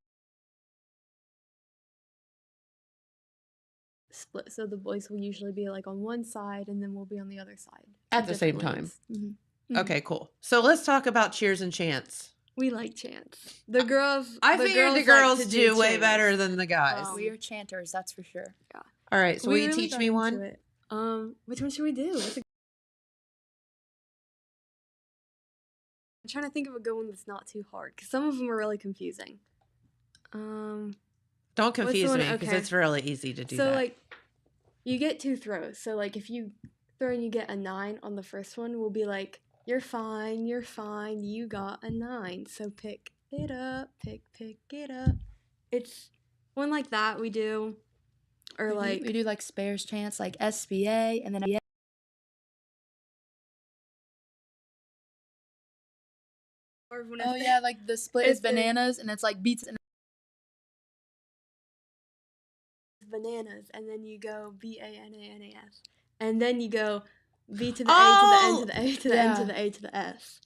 split. So the boys will usually be like on one side, and then we'll be on the other side At the same different time. lanes. Mm-hmm. Okay, cool. So let's talk about cheers and chants. We like chants. The girls. I figured the like girls to do way cheers. better than the guys. We are chanters, that's for sure. All right, so will you really teach got me into one? it. Which one should we do? I'm trying to think of a good one that's not too hard, because some of them are really confusing. Don't What's confuse the one- me, because okay. it's really easy to do So that. like, you get 2 throws. So like, if you throw and you get a 9 on the first one, we'll be like, you're fine, you got a 9. So pick it up, pick it up. It's one like that we do, or like we do like spares chants, like SBA, and then oh yeah, like the split is If the- bananas, and it's like beats and bananas, and then you go BANANAS, and then you go B to the A to the N to the A to the N to the A to the S.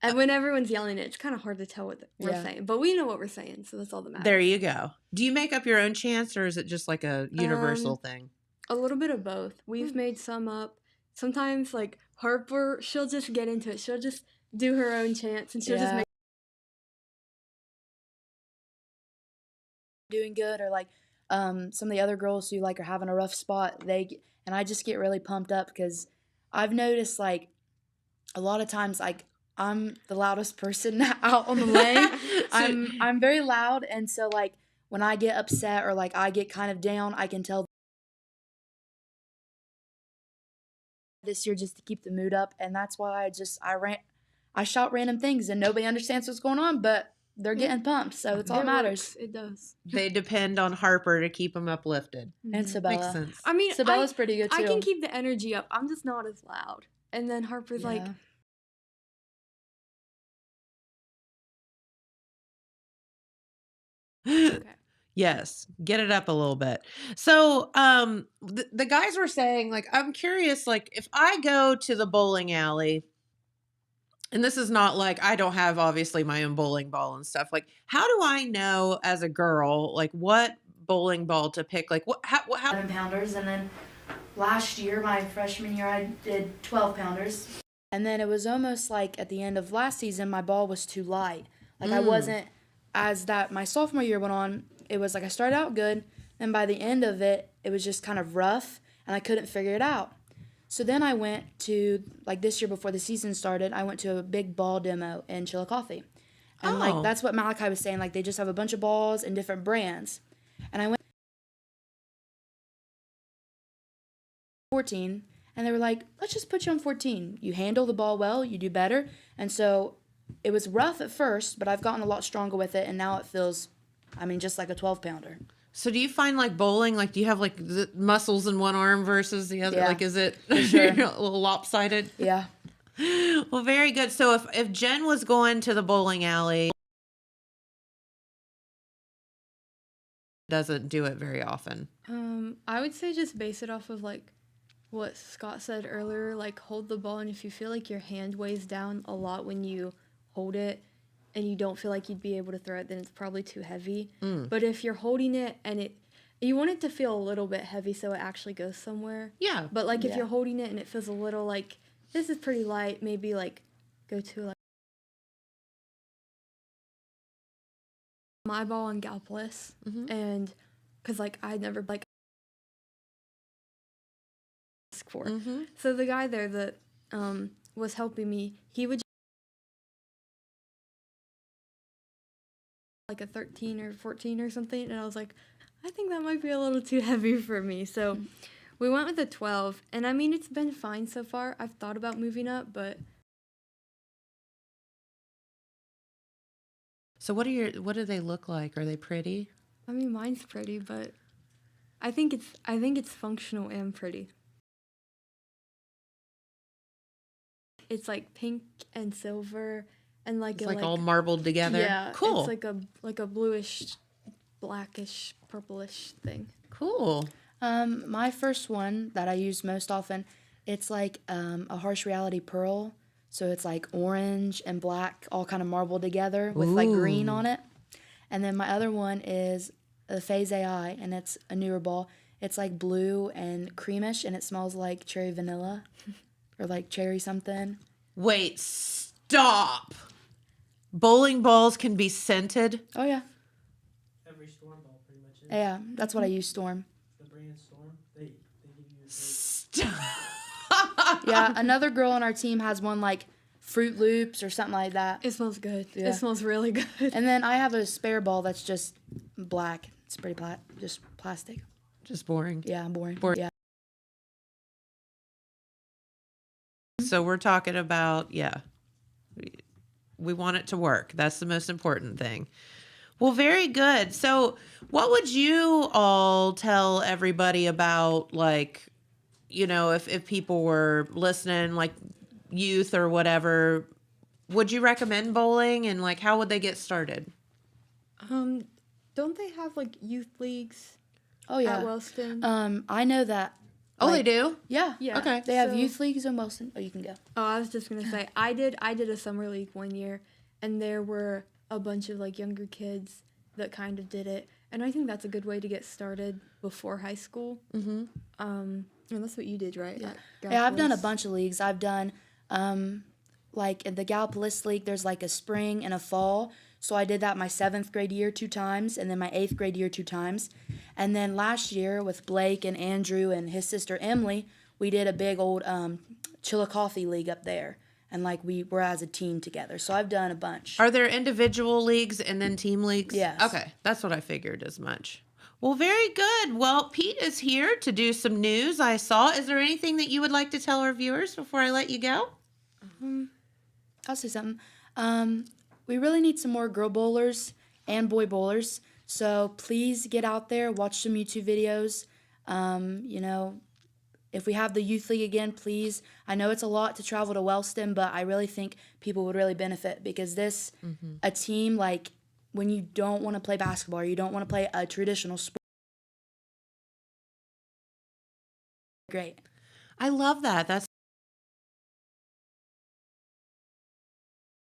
And when everyone's yelling it, it's kind of hard to tell what we're saying, but we know what we're saying, so that's all that matters. There you go. Do you make up your own chants, or is it just like a universal thing? A little bit of both. We've made some up. Sometimes, like, Harper, she'll just get into it. She'll just do her own chants, and she'll just make doing good, or like some of the other girls who like are having a rough spot, and I just get really pumped up, because I've noticed like a lot of times like I'm the loudest person out on the lane. I'm very loud, and so like when I get upset or like I get kind of down, I can tell this year just to keep the mood up, and that's why I shout random things, and nobody understands what's going on, but they're getting pumped, so it's all that matters. It does. They depend on Harper to keep them uplifted. And Sabella. Makes sense. I mean, Sabella's pretty good too. I can keep the energy up. I'm just not as loud. And then Harper's like, okay. Yes, get it up a little bit. So the guys were saying, like, I'm curious, like, if I go to the bowling alley And this is not like I don't have obviously my own bowling ball and stuff. Like, how do I know as a girl, like what bowling ball to pick? Like, how 7 pounders, and then last year, my freshman year, I did 12 pounders. And then it was almost like at the end of last season, my ball was too light. Like I wasn't, as that my sophomore year went on, it was like I started out good, and by the end of it, it was just kind of rough, and I couldn't figure it out. So then I went to, like this year before the season started, I went to a big ball demo in Chillicothe. And like that's what Malachi was saying, like they just have a bunch of balls and different brands. And I went 14, and they were like, let's just put you on 14. You handle the ball well, you do better. And so it was rough at first, but I've gotten a lot stronger with it, and now it feels, I mean, just like a 12-pounder. So do you find like bowling, like do you have like the muscles in one arm versus the other? Yeah, like is it sure. a little lopsided? Yeah. Well, very good. So if Jen was going to the bowling alley, doesn't do it very often. I would say just base it off of like what Scott said earlier, like hold the ball, and if you feel like your hand weighs down a lot when you hold it and you don't feel like you'd be able to throw it, then it's probably too heavy. But if you're holding it and you want it to feel a little bit heavy so it actually goes somewhere. Yeah. But like if you're holding it and it feels a little like this is pretty light, maybe like go to like my ball on Galpolis, and because like I never like ask for. So the guy there that was helping me, he would like a 13 or 14 or something, and I was like, I think that might be a little too heavy for me. So we went with a 12, and I mean it's been fine so far. I've thought about moving up, but So what do they look like? Are they pretty? I mean mine's pretty, but I think it's functional and pretty. It's like pink and silver and like It's like all marbled together. Yeah, Cool. It's like a bluish, blackish, purplish thing. Cool. My first one that I use most often, it's like a harsh reality pearl. So it's like orange and black all kind of marbled together with like green on it. And then my other one is the Phase AI, and it's a newer ball. It's like blue and creamish, and it smells like cherry vanilla or like cherry something. Wait, stop. Bowling balls can be scented. Oh, yeah. Every Storm ball pretty much is. Yeah, that's what I use, Storm. The brand Storm, they give you a Stop. Yeah, another girl on our team has one like Fruit Loops or something like that. It smells good. Yeah. It smells really good. And then I have a spare ball that's just black. It's pretty just plastic. Just boring. Yeah, boring. Yeah. So we're talking about, we want it to work. That's the most important thing. Well, very good. So what would you all tell everybody about, like, you know, if people were listening, like youth or whatever, would you recommend bowling, and like how would they get started? Don't they have like youth leagues? Oh, yeah. At Wellston. I know that. Oh, like, they do? Yeah. Yeah. Okay. They have So- youth leagues in Wilson. Oh, you can go. Oh, I was just gonna say I did a summer league one year, and there were a bunch of like younger kids that kind of did it, and I think that's a good way to get started before high school. And that's what you did, right? Yeah. At Yeah, I've done a Galpolis? bunch of leagues. I've done, like in the Galpolis League, there's like a spring and a fall. So I did that my 7th grade year 2 times, and then my 8th grade year 2 times. And then last year with Blake and Andrew and his sister Emily, we did a big old Chillicothe League up there. And like we were as a team together. So I've done a bunch. Are there individual leagues and then team leagues? Yes. Okay, that's what I figured as much. Well, very good. Well, Pete is here to do some news I saw. Is there anything that you would like to tell our viewers before I let you go? I'll say something. We really need some more girl bowlers and boy bowlers. So please get out there, watch some YouTube videos. You know, if we have the youth league again, please. I know it's a lot to travel to Wellston, but I really think people would really benefit because this, a team like when you don't want to play basketball or you don't want to play a traditional sport, great. I love that. That's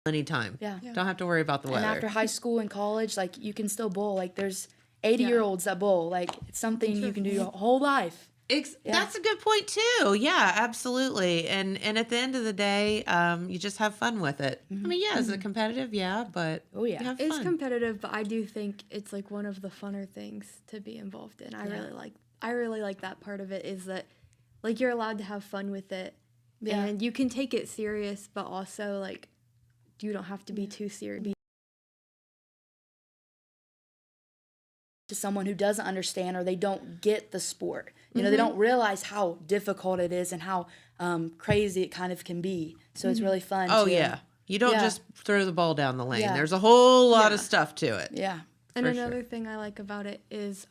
anytime. Yeah. Don't have to worry about the And weather. after high school and college, like you can still bowl. Like there's 80-year-olds that bowl. Like it's something you can do your whole life. That's a good point too. Yeah, absolutely. And at the end of the day, you just have fun with it. I mean, yeah, is it competitive? Yeah, but Oh, yeah. you have It's fun. competitive, but I do think it's like one of the funner things to be involved in. I really like that part of it, is that like you're allowed to have fun with it. Yeah. And you can take it serious, but also like you don't have to be too serious. To someone who doesn't understand or they don't get the sport. You know, they don't realize how difficult it is and how crazy it kind of can be. So it's really fun. Oh, to, yeah. You don't Yeah. just throw the ball down the lane. Yeah. There's a whole lot of Yeah. stuff to it. Yeah. And For another sure. thing I like about it is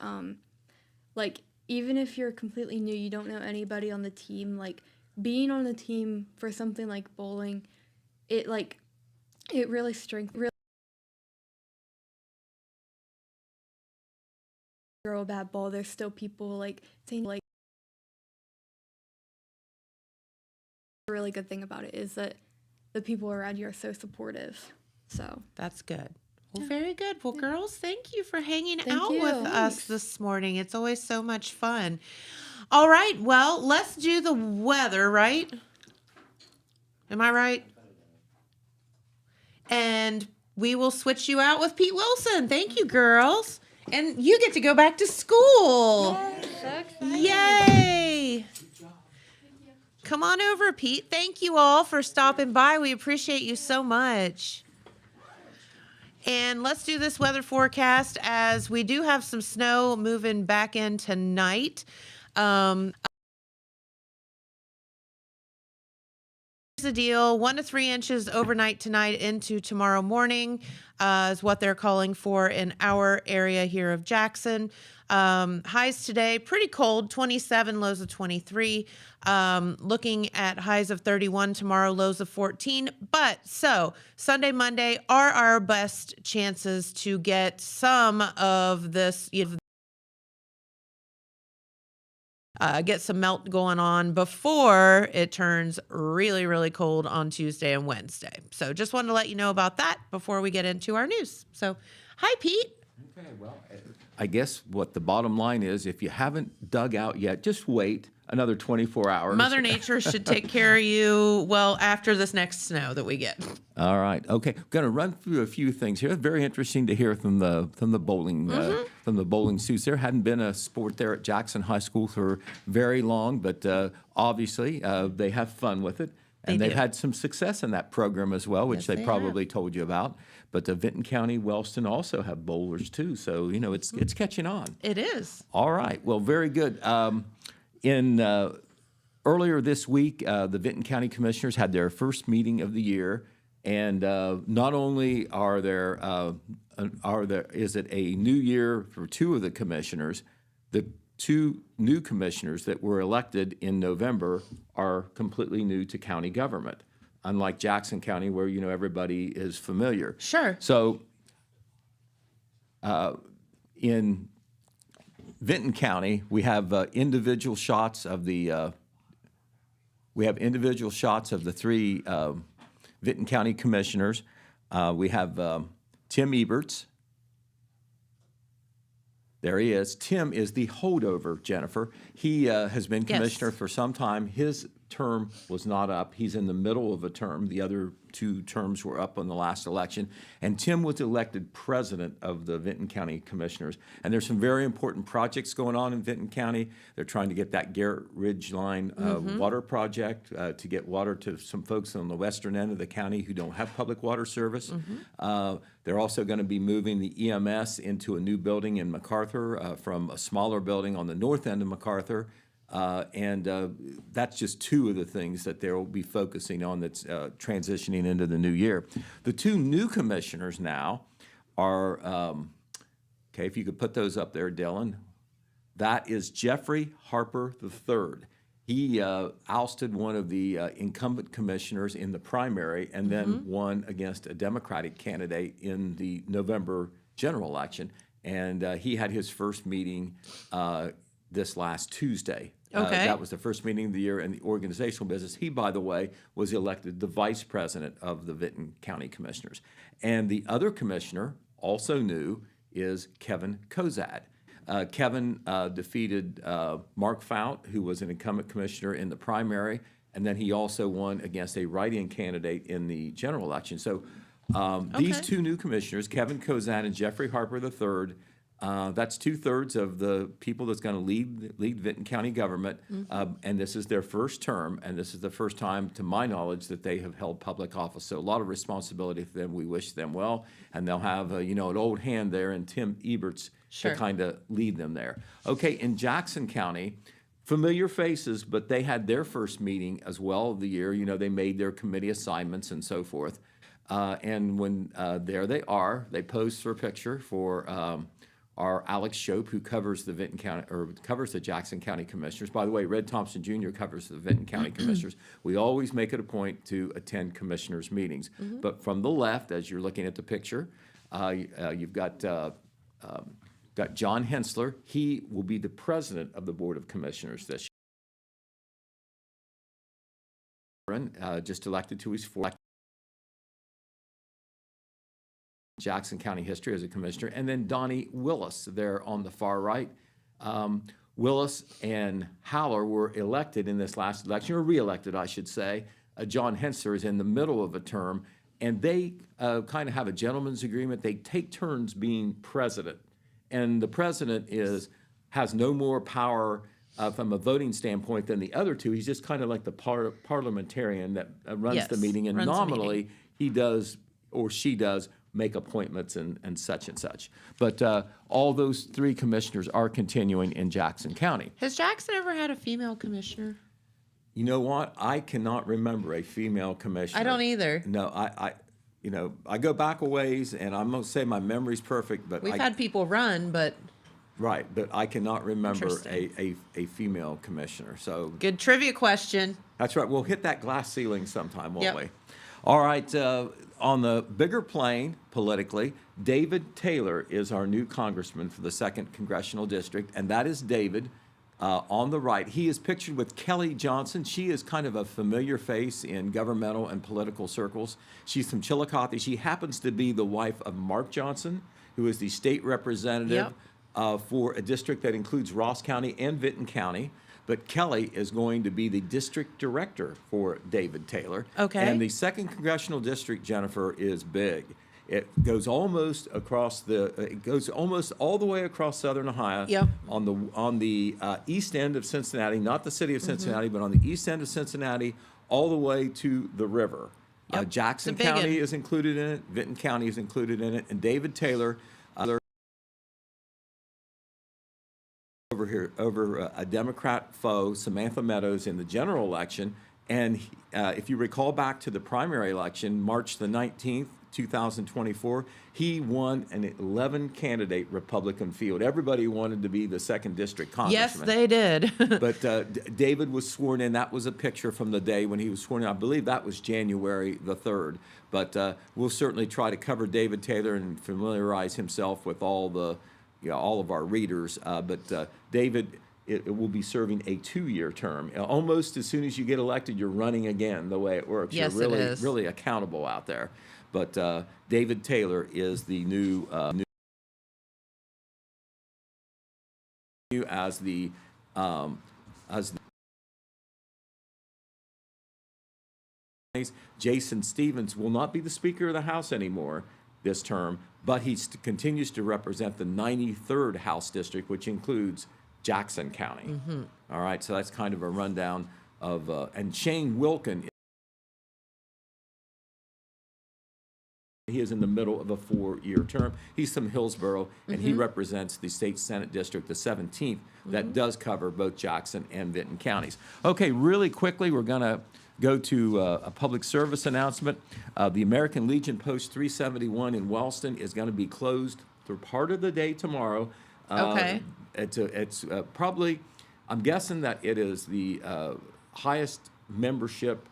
like even if you're completely new, you don't know anybody on the team, like being on the team for something like bowling, it really strengthens. Throw a bad ball, there's still people like saying like the really good thing about it is that the people around you are so supportive. So That's good. Well, very good. Well, girls, thank you for hanging Thank out you. with us this morning. It's always so much fun. All right. Well, let's do the weather, right? Am I right? And we will switch you out with Pete Wilson. Thank you, girls. And you get to go back to school. Yay. Come on over, Pete. Thank you all for stopping by. We appreciate you so much. And let's do this weather forecast, as we do have some snow moving back in tonight. Here's the deal: 1 to 3 inches overnight tonight into tomorrow morning is what they're calling for in our area here of Jackson. Highs today, pretty cold, 27, lows of 23. Looking at highs of 31 tomorrow, lows of 14. But so Sunday, Monday are our best chances to get some of this, get some melt going on before it turns really, really cold on Tuesday and Wednesday. So just wanted to let you know about that before we get into our news. So, hi, Pete. Okay, well, I guess what the bottom line is, if you haven't dug out yet, just wait another 24 hours. Mother Nature should take care of you, well, after this next snow that we get. All right. Okay. Going to run through a few things here. Very interesting to hear from the bowling suits. There hadn't been a sport there at Jackson High School for very long, but obviously they have fun with it. And they've had some success in that program as well, which Yes, they they probably told you about. But Vinton County, Wellston also have bowlers too. So, you know, it's catching on. It is. All right. Well, very good. Earlier this week, the Vinton County Commissioners had their first meeting of the year, and not only is it a new year for two of the commissioners, the two new commissioners that were elected in November are completely new to county government, unlike Jackson County, where everybody is familiar. Sure. So, in Vinton County, we have individual shots of the three Vinton County commissioners. We have Tim Eberts. There he is. Tim is the holdover, Jennifer. He has been commissioner for some time. His term was not up. He's in the middle of a term. The other two terms were up on the last election. And Tim was elected president of the Vinton County Commissioners. And there's some very important projects going on in Vinton County. They're trying to get that Garrett Ridge Line water project to get water to some folks on the western end of the county who don't have public water service. They're also going to be moving the EMS into a new building in MacArthur from a smaller building on the north end of MacArthur. That's just two of the things that they'll be focusing on that's transitioning into the new year. The two new commissioners now are, okay, if you could put those up there, Dylan. That is Jeffrey Harper III. He ousted one of the incumbent commissioners in the primary and then won against a Democratic candidate in the November general election. And he had his first meeting this last Tuesday. Okay. That was the first meeting of the year in the organizational business. He, by the way, was elected the vice president of the Vinton County Commissioners. And the other commissioner, also new, is Kevin Kozad. Kevin defeated Mark Fout, who was an incumbent commissioner in the primary, and then he also won against a write-in candidate in the general election. So these Okay. two new commissioners, Kevin Kozad and Jeffrey Harper III, that's 2/3 of the people that's going to lead Vinton County government, and this is their first term, and this is the first time, to my knowledge, that they have held public office. So a lot of responsibility for them. We wish them well, and they'll have an old hand there in Tim Eberts Sure. to kind of lead them there. Okay, in Jackson County, familiar faces, but they had their first meeting as well of the year. They made their committee assignments and so forth. And when there they are, they posed for a picture for our Alex Shope, who covers the Vinton County or covers the Jackson County Commissioners. By the way, Red Thompson Jr. covers the Vinton County Commissioners. We always make it a point to attend commissioners' meetings. But from the left, as you're looking at the picture, you've got John Hensler. He will be the president of the Board of Commissioners this year. Just elected to his fourth Jackson County history as a commissioner. And then Donnie Willis there on the far right. Willis and Haller were elected in this last election, or reelected, I should say. John Hensler is in the middle of a term, and they kind of have a gentleman's agreement. They take turns being president. And the president has no more power from a voting standpoint than the other two. He's just kind of like the parliamentarian that runs the meeting, and runs the nominally meeting. he does or she does make appointments and such and such. But all those three commissioners are continuing in Jackson County. Has Jackson ever had a female commissioner? You know what? I cannot remember a female commissioner. I don't either. No, I go back a ways, and I'm going to say my memory's perfect, but We've had people run, but right, but I cannot remember Interesting. a female commissioner. So good trivia question. that's right. We'll hit that glass ceiling sometime, won't Yep. we? All right. On the bigger plane, politically, David Taylor is our new congressman for the 2nd Congressional District, and that is David on the right. He is pictured with Kelly Johnson. She is kind of a familiar face in governmental and political circles. She's from Chillicothe. She happens to be the wife of Mark Johnson, who is the state representative for a district that includes Ross County and Vinton County. But Kelly is going to be the district director for David Taylor. Okay. And the 2nd Congressional District, Jennifer, is big. It goes almost all the way across southern Ohio. Yep. On the east end of Cincinnati, not the city of Cincinnati, but on the east end of Cincinnati, all the way to the river. Yep. Jackson It's a big County one. is included in it. Vinton County is included in it. And David Taylor over a Democrat foe, Samantha Meadows, in the general election. And if you recall back to the primary election, March the 19th, 2024, he won an 11-candidate Republican field. Everybody wanted to be the 2nd District Yes, congressman. they did. But David was sworn in. That was a picture from the day when he was sworn in. I believe that was January the 3rd. But we'll certainly try to cover David Taylor and familiarize himself with all of our readers. But David, it will be serving a 2-year term. Almost as soon as you get elected, you're running again, the way it works. Yes, you're it really, is. really accountable out there. But David Taylor is the new as the Jason Stevens will not be the Speaker of the House anymore this term, but he continues to represent the 93rd House District, which includes Jackson County. All right, so that's kind of a rundown of, and Shane Wilkin, he is in the middle of a 4-year term. He's from Hillsborough, and he represents the State Senate District, the 17th, that does cover both Jackson and Vinton counties. Okay, really quickly, we're going to go to a public service announcement. The American Legion Post 371 in Wellston is going to be closed for part of the day tomorrow. Okay. It's probably, I'm guessing that it is the highest membership.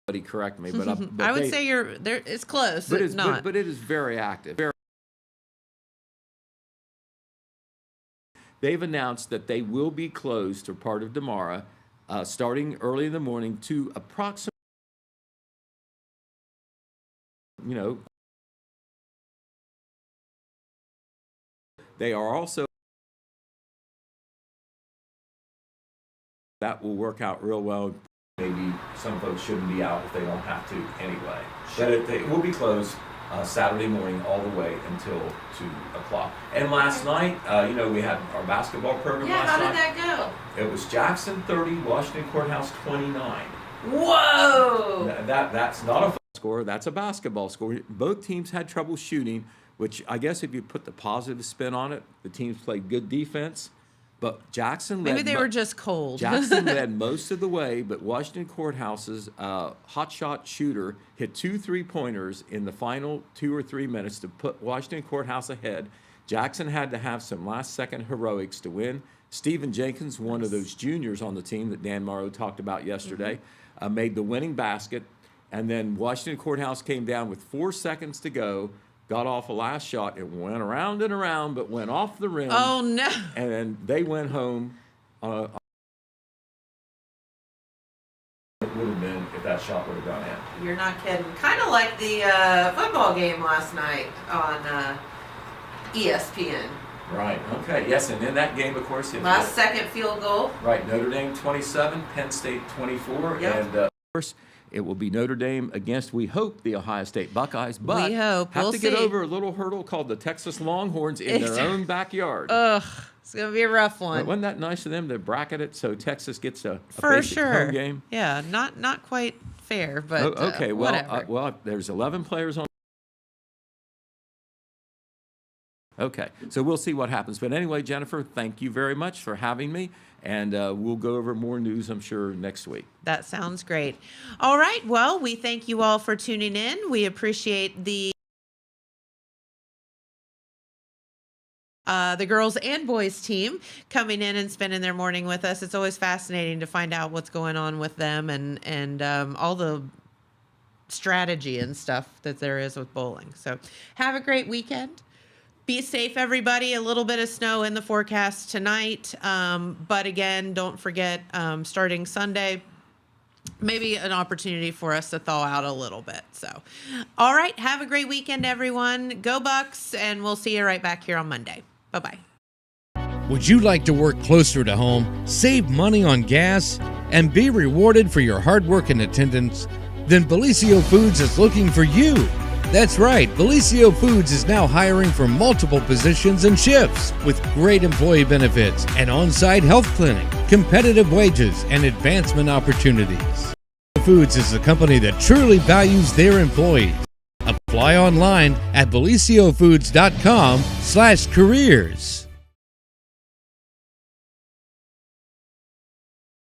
Somebody correct me, but I would say you're there. It's close. but It's not. But it is very active. they've announced that they will be closed for part of tomorrow, starting early in the morning to approximately, they are also, that will work out real well. Maybe some folks shouldn't be out if they don't have to anyway. But it will be closed Saturday morning all the way until 2 o'clock. And last night, we had our basketball program last night. How did that go? It was Jackson 30, Washington Courthouse 29. Whoa! That's not a football score, that's a basketball score. Both teams had trouble shooting, which I guess if you put the positive spin on it, the teams played good defense. But Jackson led. Maybe they were just cold. Jackson led most of the way, but Washington Courthouse's hotshot shooter hit 2 3-pointers in the final 2 or 3 minutes to put Washington Courthouse ahead. Jackson had to have some last-second heroics to win. Stephen Jenkins, one of those juniors on the team that Dan Morrow talked about yesterday, made the winning basket. And then Washington Courthouse came down with 4 seconds to go, got off a last shot. It went around and around, but went off the rim. Oh, no. And then they went home. It would have been if that shot would have gone in. You're not kidding. Kind of like the football game last night on ESPN. Right. Okay. Yes. And in that game, of course, Last second field goal. Right. Notre Dame 27, Penn State 24. Yep. And of course, it will be Notre Dame against, we hope, the Ohio State Buckeyes. But We hope. have We'll to get see. over a little hurdle called the Texas Longhorns in their own backyard. Ugh. It's going to be a rough one. But wasn't that nice of them to bracket it so Texas gets a For basic sure. home game? Yeah. Not quite fair, but Okay. whatever. Well, there's 11 players on. Okay, so we'll see what happens. But anyway, Jennifer, thank you very much for having me, and we'll go over more news, I'm sure, next week. That sounds great. All right. Well, we thank you all for tuning in. We appreciate the girls and boys team coming in and spending their morning with us. It's always fascinating to find out what's going on with them and all the strategy and stuff that there is with bowling. So have a great weekend. Be safe, everybody. A little bit of snow in the forecast tonight. But again, don't forget, starting Sunday, maybe an opportunity for us to thaw out a little bit. So, all right. Have a great weekend, everyone. Go Bucks, and we'll see you right back here on Monday. Bye-bye. Would you like to work closer to home, save money on gas, and be rewarded for your hard work and attendance? Then Bellisio Foods is looking for you. That's right, Bellisio Foods is now hiring for multiple positions and shifts with great employee benefits, an on-site health clinic, competitive wages, and advancement opportunities. Foods is a company that truly values their employees. Apply online at BellisioFoods.com/careers.